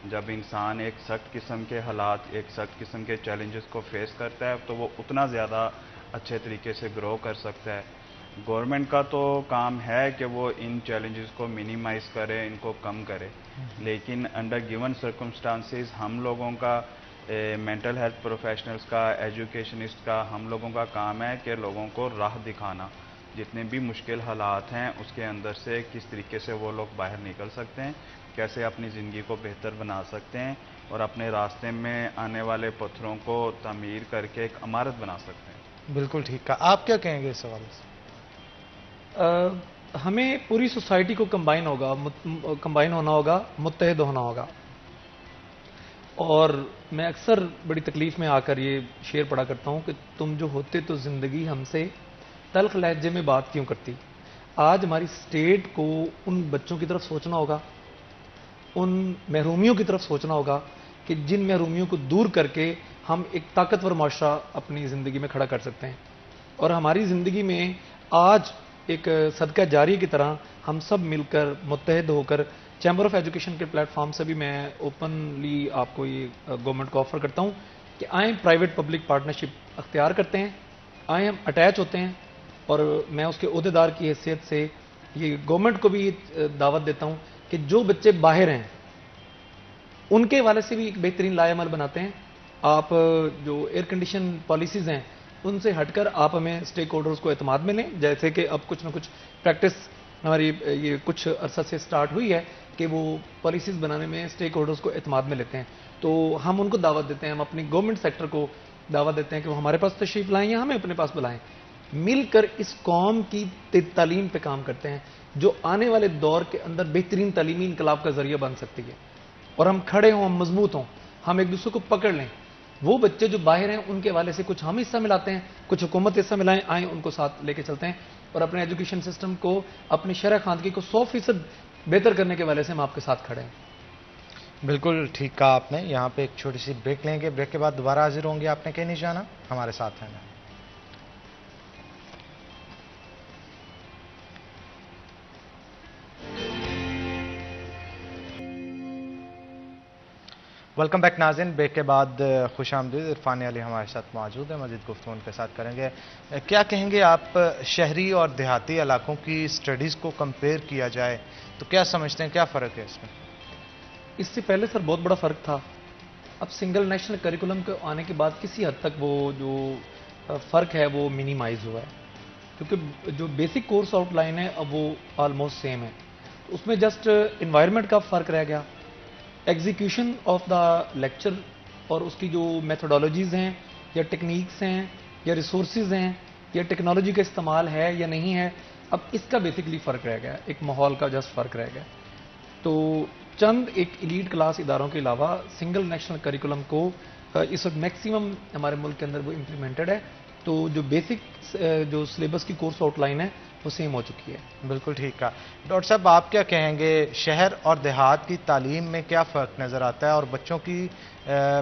Speaker 5: جب انسان ایک سخت قسم کے حالات، ایک سخت قسم کے چیلنجز کو فیس کرتا ہے تو وہ اتنا زیادہ اچھے طریقے سے گرو کر سکتا ہے. گورنمنٹ کا تو کام ہے کہ وہ ان چیلنجز کو منیمائز کرے، ان کو کم کرے، لیکن انڈر گیون سرکمسٹانسز ہم لوگوں کا، مینٹل ہیلتھ پروفیشنلز کا، ایجوکیشنسٹ کا، ہم لوگوں کا کام ہے کہ لوگوں کو راہ دکھانا، جتنے بھی مشکل حالات ہیں اس کے اندر سے کس طریقے سے وہ لوگ باہر نکل سکتے ہیں، کیسے اپنی زندگی کو بہتر بنا سکتے ہیں اور اپنے راستے میں آنے والے پتھروں کو تعمیر کر کے ایک عمارت بنا سکتے ہیں.
Speaker 2: بالکل ٹھیک کہا. آپ کیا کہیں گے اس حوالے سے؟
Speaker 4: ہمیں پوری سوسائٹی کو کمبائن ہونا ہوگا، متحد ہونا ہوگا. اور میں اکثر بڑی تکلیف میں آ کر یہ شعر پڑھا کرتا ہوں کہ تم جو ہوتے تو زندگی ہم سے تلخ لہجے میں بات کیوں کرتی. آج ہماری اسٹیٹ کو ان بچوں کی طرف سوچنا ہوگا، ان محرومیوں کی طرف سوچنا ہوگا کہ جن محرومیوں کو دور کر کے ہم ایک طاقتور معاشرہ اپنی زندگی میں کھڑا کر سکتے ہیں. اور ہماری زندگی میں آج ایک صدقہ جاری کی طرح ہم سب مل کر متحد ہو کر چیمبر آف ایجوکیشن کے پلیٹ فارم سے بھی میں اوپنلی آپ کو یہ گورنمنٹ کو آفر کرتا ہوں کہ آئیں پرائیویٹ پبلک پارٹنرشپ اختیار کرتے ہیں، آئیں ہم اٹیچ ہوتے ہیں. اور میں اس کے عہدیدار کی حیثیت سے یہ گورنمنٹ کو بھی دعوت دیتا ہوں کہ جو بچے باہر ہیں ان کے حوالے سے بھی ایک بہترین لائے عمل بناتے ہیں. آپ جو ایئر کنڈیشن پالیسیز ہیں ان سے ہٹ کر آپ ہمیں اسٹیک ہولڈرز کو اعتماد میں لیں، جیسے کہ اب کچھ نہ کچھ پریکٹس ہماری یہ کچھ عرصہ سے سٹارٹ ہوئی ہے کہ وہ پالیسیز بنانے میں اسٹیک ہولڈرز کو اعتماد میں لیتے ہیں. تو ہم ان کو دعوت دیتے ہیں، ہم اپنی گورنمنٹ سیکٹر کو دعوت دیتے ہیں کہ وہ ہمارے پاس تشریف لائیں یا ہمیں اپنے پاس بلائیں. مل کر اس قوم کی تعلیم پہ کام کرتے ہیں جو آنے والے دور کے اندر بہترین تعلیمی انقلاب کا ذریعہ بن سکتی ہے. اور ہم کھڑے ہوں، ہم مضبوط ہوں، ہم ایک دوسرے کو پکڑ لیں. وہ بچے جو باہر ہیں ان کے حوالے سے کچھ ہم حصہ ملاتے ہیں، کچھ حکومت حصہ ملائیں، آئیں ان کو ساتھ لے کے چلتے ہیں اور اپنے ایجوکیشن سسٹم کو، اپنی شرح خواندگی کو 100% بہتر کرنے کے حوالے سے ہم آپ کے ساتھ کھڑے ہیں.
Speaker 2: بالکل ٹھیک کہا آپ نے. یہاں پہ ایک چھوٹی سی بریک لیں گے، بریک کے بعد دوبارہ حاضر ہوں گے. آپ نے کہیں نہیں جانا، ہمارے ساتھ ہیں. ویلکم بیک ناظرین. بریک کے بعد خوش آمدید. عرفان علی ہمارے ساتھ موجود ہیں، مزید گفتگو ان کے ساتھ کریں گے. کیا کہیں گے آپ، شہری اور دیہاتی علاقوں کی اسٹڈیز کو کمپیئر کیا جائے تو کیا سمجھتے ہیں، کیا فرق ہے اس میں؟
Speaker 4: اس سے پہلے سر بہت بڑا فرق تھا. اب سنگل نیشنل کریکولم کے آنے کے بعد کسی حد تک وہ جو فرق ہے وہ منیمائز ہوا ہے، کیونکہ جو بیسک کورس آؤٹ لائن ہے اب وہ آلموسٹ سیم ہے. اس میں جسٹ انوائرمنٹ کا فرق رہ گیا. ایگزیکیوشن آف دا لیکچر اور اس کی جو میتھڈالوجیز ہیں یا ٹیکنیکس ہیں یا ریسورسز ہیں یا ٹیکنالوجی کا استعمال ہے یا نہیں ہے، اب اس کا بیسکلی فرق رہ گیا. ایک ماحول کا جسٹ فرق رہ گیا. تو چند ایک ایلیٹ کلاس اداروں کے علاوہ سنگل نیشنل کریکولم کو اس وقت میکسیمم ہمارے ملک کے اندر وہ امپلیمنٹڈ ہے. تو جو بیسک جو سلیبس کی کورس آؤٹ لائن ہے وہ سیم ہو چکی ہے.
Speaker 2: بالکل ٹھیک کہا. ڈاکٹر صاحب آپ کیا کہیں گے، شہر اور دیہات کی تعلیم میں کیا فرق نظر آتا ہے اور بچوں کی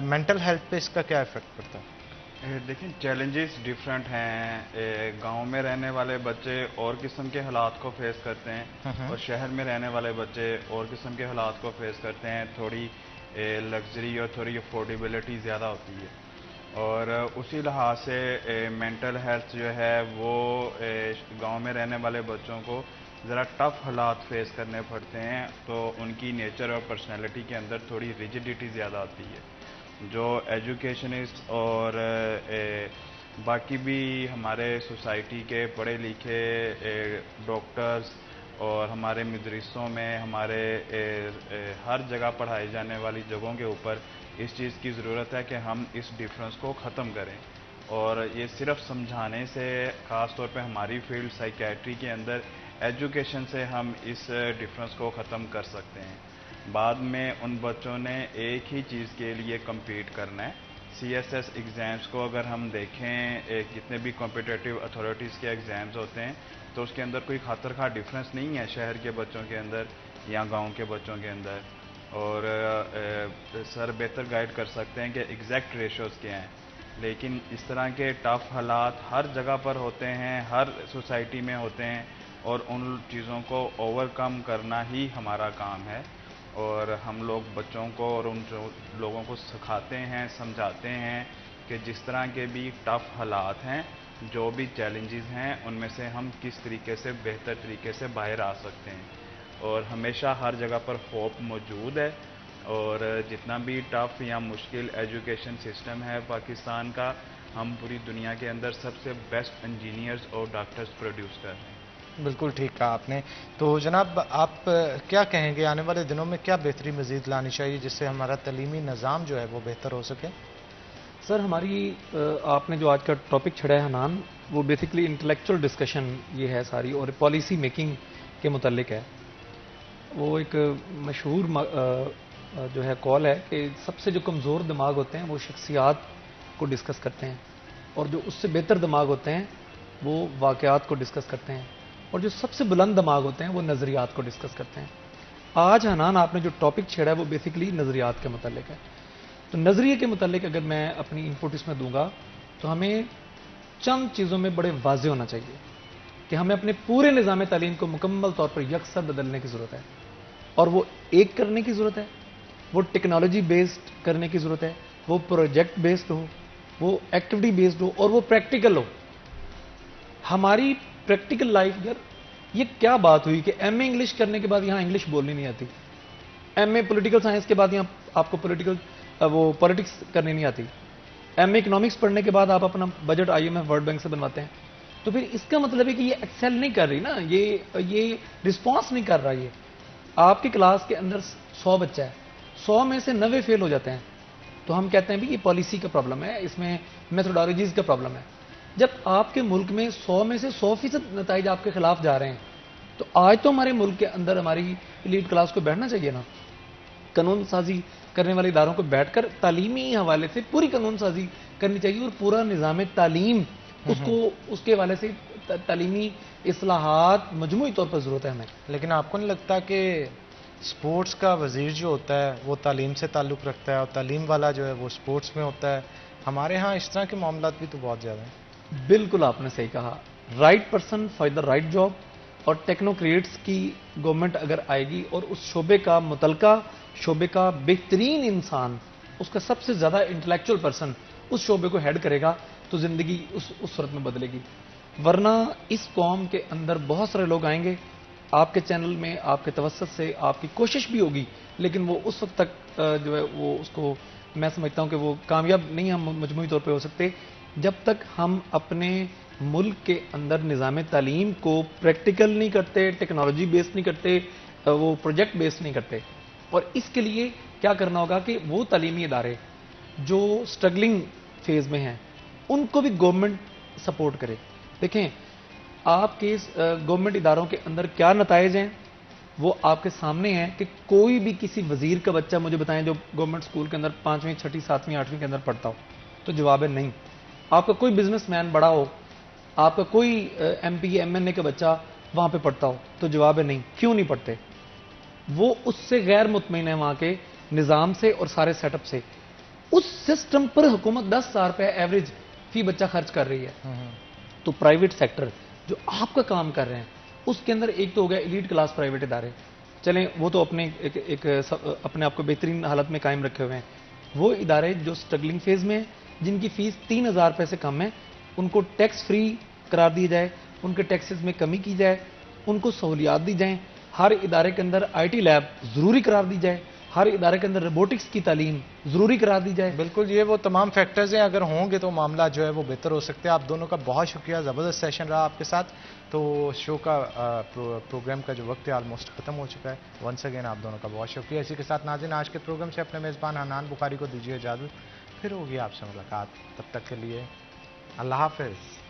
Speaker 2: مینٹل ہیلتھ پہ اس کا کیا افیکٹ پڑتا ہے؟
Speaker 5: دیکھیں چیلنجز ڈیفرنٹ ہیں. گاؤں میں رہنے والے بچے اور قسم کے حالات کو فیس کرتے ہیں اور شہر میں رہنے والے بچے اور قسم کے حالات کو فیس کرتے ہیں. تھوڑی لگژری اور تھوڑی افورڈیبلٹی زیادہ ہوتی ہے اور اسی لحاظ سے مینٹل ہیلتھ جو ہے وہ گاؤں میں رہنے والے بچوں کو ذرا ٹف حالات فیس کرنے پڑتے ہیں. تو ان کی نیچر اور پرسنالٹی کے اندر تھوڑی ریجڈیٹی زیادہ آتی ہے. جو ایجوکیشنسٹ اور باقی بھی ہمارے سوسائٹی کے پڑھے لکھے ڈاکٹرز اور ہمارے مدرسوں میں ہمارے ہر جگہ پڑھائی جانے والی جگہوں کے اوپر اس چیز کی ضرورت ہے کہ ہم اس ڈفرینس کو ختم کریں. اور یہ صرف سمجھانے سے، خاص طور پہ ہماری فیلڈ سائیکیٹری کے اندر ایجوکیشن سے ہم اس ڈفرینس کو ختم کر سکتے ہیں. بعد میں ان بچوں نے ایک ہی چیز کے لیے کمپیٹ کرنا ہے. سی ایس ایس ایگزامس کو اگر ہم دیکھیں، جتنے بھی کمپیٹیٹیو اتھارٹیز کے ایگزامز ہوتے ہیں تو اس کے اندر کوئی خاطر خواہ ڈفرینس نہیں ہے شہر کے بچوں کے اندر یا گاؤں کے بچوں کے اندر. اور سر بہتر گائیڈ کر سکتے ہیں کہ ایگزیکٹ ریشوز کیا ہیں. لیکن اس طرح کے ٹف حالات ہر جگہ پر ہوتے ہیں، ہر سوسائٹی میں ہوتے ہیں، اور ان چیزوں کو اوور کم کرنا ہی ہمارا کام ہے. اور ہم لوگ بچوں کو اور ان لوگوں کو سکھاتے ہیں، سمجھاتے ہیں کہ جس طرح کے بھی ٹف حالات ہیں، جو بھی چیلنجز ہیں، ان میں سے ہم کس طریقے سے بہتر طریقے سے باہر آ سکتے ہیں. اور ہمیشہ ہر جگہ پر ہوپ موجود ہے، اور جتنا بھی ٹف یا مشکل ایجوکیشن سسٹم ہے پاکستان کا، ہم پوری دنیا کے اندر سب سے بیسٹ انجینئرز اور ڈاکٹرز پروڈیوس کر رہے ہیں.
Speaker 2: بالکل ٹھیک کہا آپ نے. تو جناب آپ کیا کہیں گے آنے والے دنوں میں کیا بہتری مزید لانی چاہیے جس سے ہمارا تعلیمی نظام جو ہے وہ بہتر ہو سکے؟
Speaker 4: سر ہماری آپ نے جو آج کا ٹاپک چھڑا ہے حنان، وہ بیسیکلی انٹلیکچوئل ڈسکشن یہ ہے ساری، اور پالیسی میکنگ کے متعلق ہے. وہ ایک مشہور جو ہے کال ہے کہ سب سے جو کمزور دماغ ہوتے ہیں وہ شخصیات کو ڈسکس کرتے ہیں، اور جو اس سے بہتر دماغ ہوتے ہیں وہ واقعات کو ڈسکس کرتے ہیں، اور جو سب سے بلند دماغ ہوتے ہیں وہ نظریات کو ڈسکس کرتے ہیں. آج حنان آپ نے جو ٹاپک چھیڑا ہے وہ بیسیکلی نظریات کے متعلق ہے. تو نظریے کے متعلق اگر میں اپنی انپوٹ اس میں دوں گا تو ہمیں چند چیزوں میں بڑے واضح ہونا چاہیے کہ ہمیں اپنے پورے نظام تعلیم کو مکمل طور پر یکسر بدلنے کی ضرورت ہے، اور وہ ایک کرنے کی ضرورت ہے، وہ ٹیکنالوجی بیسڈ کرنے کی ضرورت ہے، وہ پروجیکٹ بیسڈ ہو، وہ ایکٹیویٹی بیسڈ ہو، اور وہ پریکٹیکل ہو. ہماری پریکٹیکل لائف، یار یہ کیا بات ہوئی کہ ایم اے انگلش کرنے کے بعد یہاں انگلش بولنی نہیں آتی، ایم اے پولیٹیکل سائنس کے بعد یہاں آپ کو پولیٹکس کرنی نہیں آتی، ایم اے اکنامکس پڑھنے کے بعد آپ اپنا budget I M F World Bank سے بنواتے ہیں. تو پھر اس کا مطلب ہے کہ یہ ایکسل نہیں کر رہی نا، یہ رسپانس نہیں کر رہا. یہ آپ کی کلاس کے اندر 100 بچہ ہے، 100 میں سے 90 فیل ہو جاتے ہیں، تو ہم کہتے ہیں بھی یہ پالیسی کا پرابلم ہے، اس میں میتھڈالوجیز کا پرابلم ہے. جب آپ کے ملک میں 100 میں سے 100% نتائج آپ کے خلاف جا رہے ہیں، تو آج تو ہمارے ملک کے اندر ہماری ایلیٹ کلاس کو بیٹھنا چاہیے نا، قانون سازی کرنے والے اداروں کو بیٹھ کر تعلیمی حوالے سے پوری قانون سازی کرنی چاہیے، اور پورا نظام تعلیم اس کے حوالے سے تعلیمی اصلاحات مجموعی طور پر ضرورت ہے ہمیں.
Speaker 2: لیکن آپ کو نہیں لگتا کہ سپورٹس کا وزیر جو ہوتا ہے وہ تعلیم سے تعلق رکھتا ہے، اور تعلیم والا جو ہے وہ سپورٹس میں ہوتا ہے؟ ہمارے ہاں اس طرح کے معاملات بھی تو بہت زیادہ ہیں.
Speaker 4: بالکل آپ نے صحیح کہا. Right person for the right job, اور ٹیکنوکریٹس کی گورنمنٹ اگر آئے گی اور اس شعبے کا متعلقہ شعبے کا بہترین انسان، اس کا سب سے زیادہ انٹلیکچوئل پرسن اس شعبے کو ہیڈ کرے گا، تو زندگی اس صورت میں بدلے گی. ورنہ اس قوم کے اندر بہت سارے لوگ آئیں گے، آپ کے چینل میں آپ کے توسط سے آپ کی کوشش بھی ہوگی، لیکن وہ اس وقت تک جو ہے وہ اس کو میں سمجھتا ہوں کہ وہ کامیاب نہیں ہم مجموعی طور پہ ہو سکتے جب تک ہم اپنے ملک کے اندر نظام تعلیم کو پریکٹیکل نہیں کرتے، ٹیکنالوجی بیس نہیں کرتے، وہ پروجیکٹ بیس نہیں کرتے. اور اس کے لیے کیا کرنا ہوگا کہ وہ تعلیمی ادارے جو سٹرگلنگ فیز میں ہیں ان کو بھی گورنمنٹ سپورٹ کرے. دیکھیں آپ کے گورنمنٹ اداروں کے اندر کیا نتائج ہیں وہ آپ کے سامنے ہیں کہ کوئی بھی کسی وزیر کا بچہ مجھے بتائیں جو گورنمنٹ اسکول کے اندر 5ویں 6ٹھی 7ویں 8ویں کے اندر پڑھتا ہو، تو جواب ہے نہیں. آپ کا کوئی بزنس مین بڑا ہو، آپ کا کوئی ایم پی ایم این اے کا بچہ وہاں پہ پڑھتا ہو، تو جواب ہے نہیں. کیوں نہیں پڑھتے؟ وہ اس سے غیر مطمئن ہے وہاں کے نظام سے اور سارے سیٹ اپ سے. اس سسٹم پر حکومت 10,000 روپے ایوریج فی بچہ خرچ کر رہی ہے. تو پرائیویٹ سیکٹر جو آپ کا کام کر رہے ہیں اس کے اندر ایک تو ہو گیا ایلیٹ کلاس پرائیویٹ ادارے، چلیں وہ تو اپنے آپ کو بہترین حالت میں قائم رکھے ہوئے ہیں. وہ ادارے جو سٹرگلنگ فیز میں ہیں، جن کی فیس 3,000 روپے سے کم ہے، ان کو ٹیکس فری قرار دی جائے، ان کے ٹیکسز میں کمی کی جائے، ان کو سہولیات دی جائیں. ہر ادارے کے اندر آئی ٹی لیب ضروری قرار دی جائے، ہر ادارے کے اندر روبوٹکس کی تعلیم ضروری قرار دی جائے.
Speaker 2: بالکل، یہ وہ تمام فیکٹرز ہیں، اگر ہوں گے تو معاملہ جو ہے وہ بہتر ہو سکتے ہیں. آپ دونوں کا بہت شکریہ، زبردست سیشن رہا آپ کے ساتھ. تو شو کا پروگرام کا جو وقت ہے آلموسٹ ختم ہو چکا ہے. ونس اگین آپ دونوں کا بہت شکریہ. اسی کے ساتھ ناظرین آج کے پروگرام سے اپنے میزبان حنان بخاری کو دیجیے اجازت، پھر ہوگی آپ سے ملاقات. تب تک کے لیے اللہ حافظ.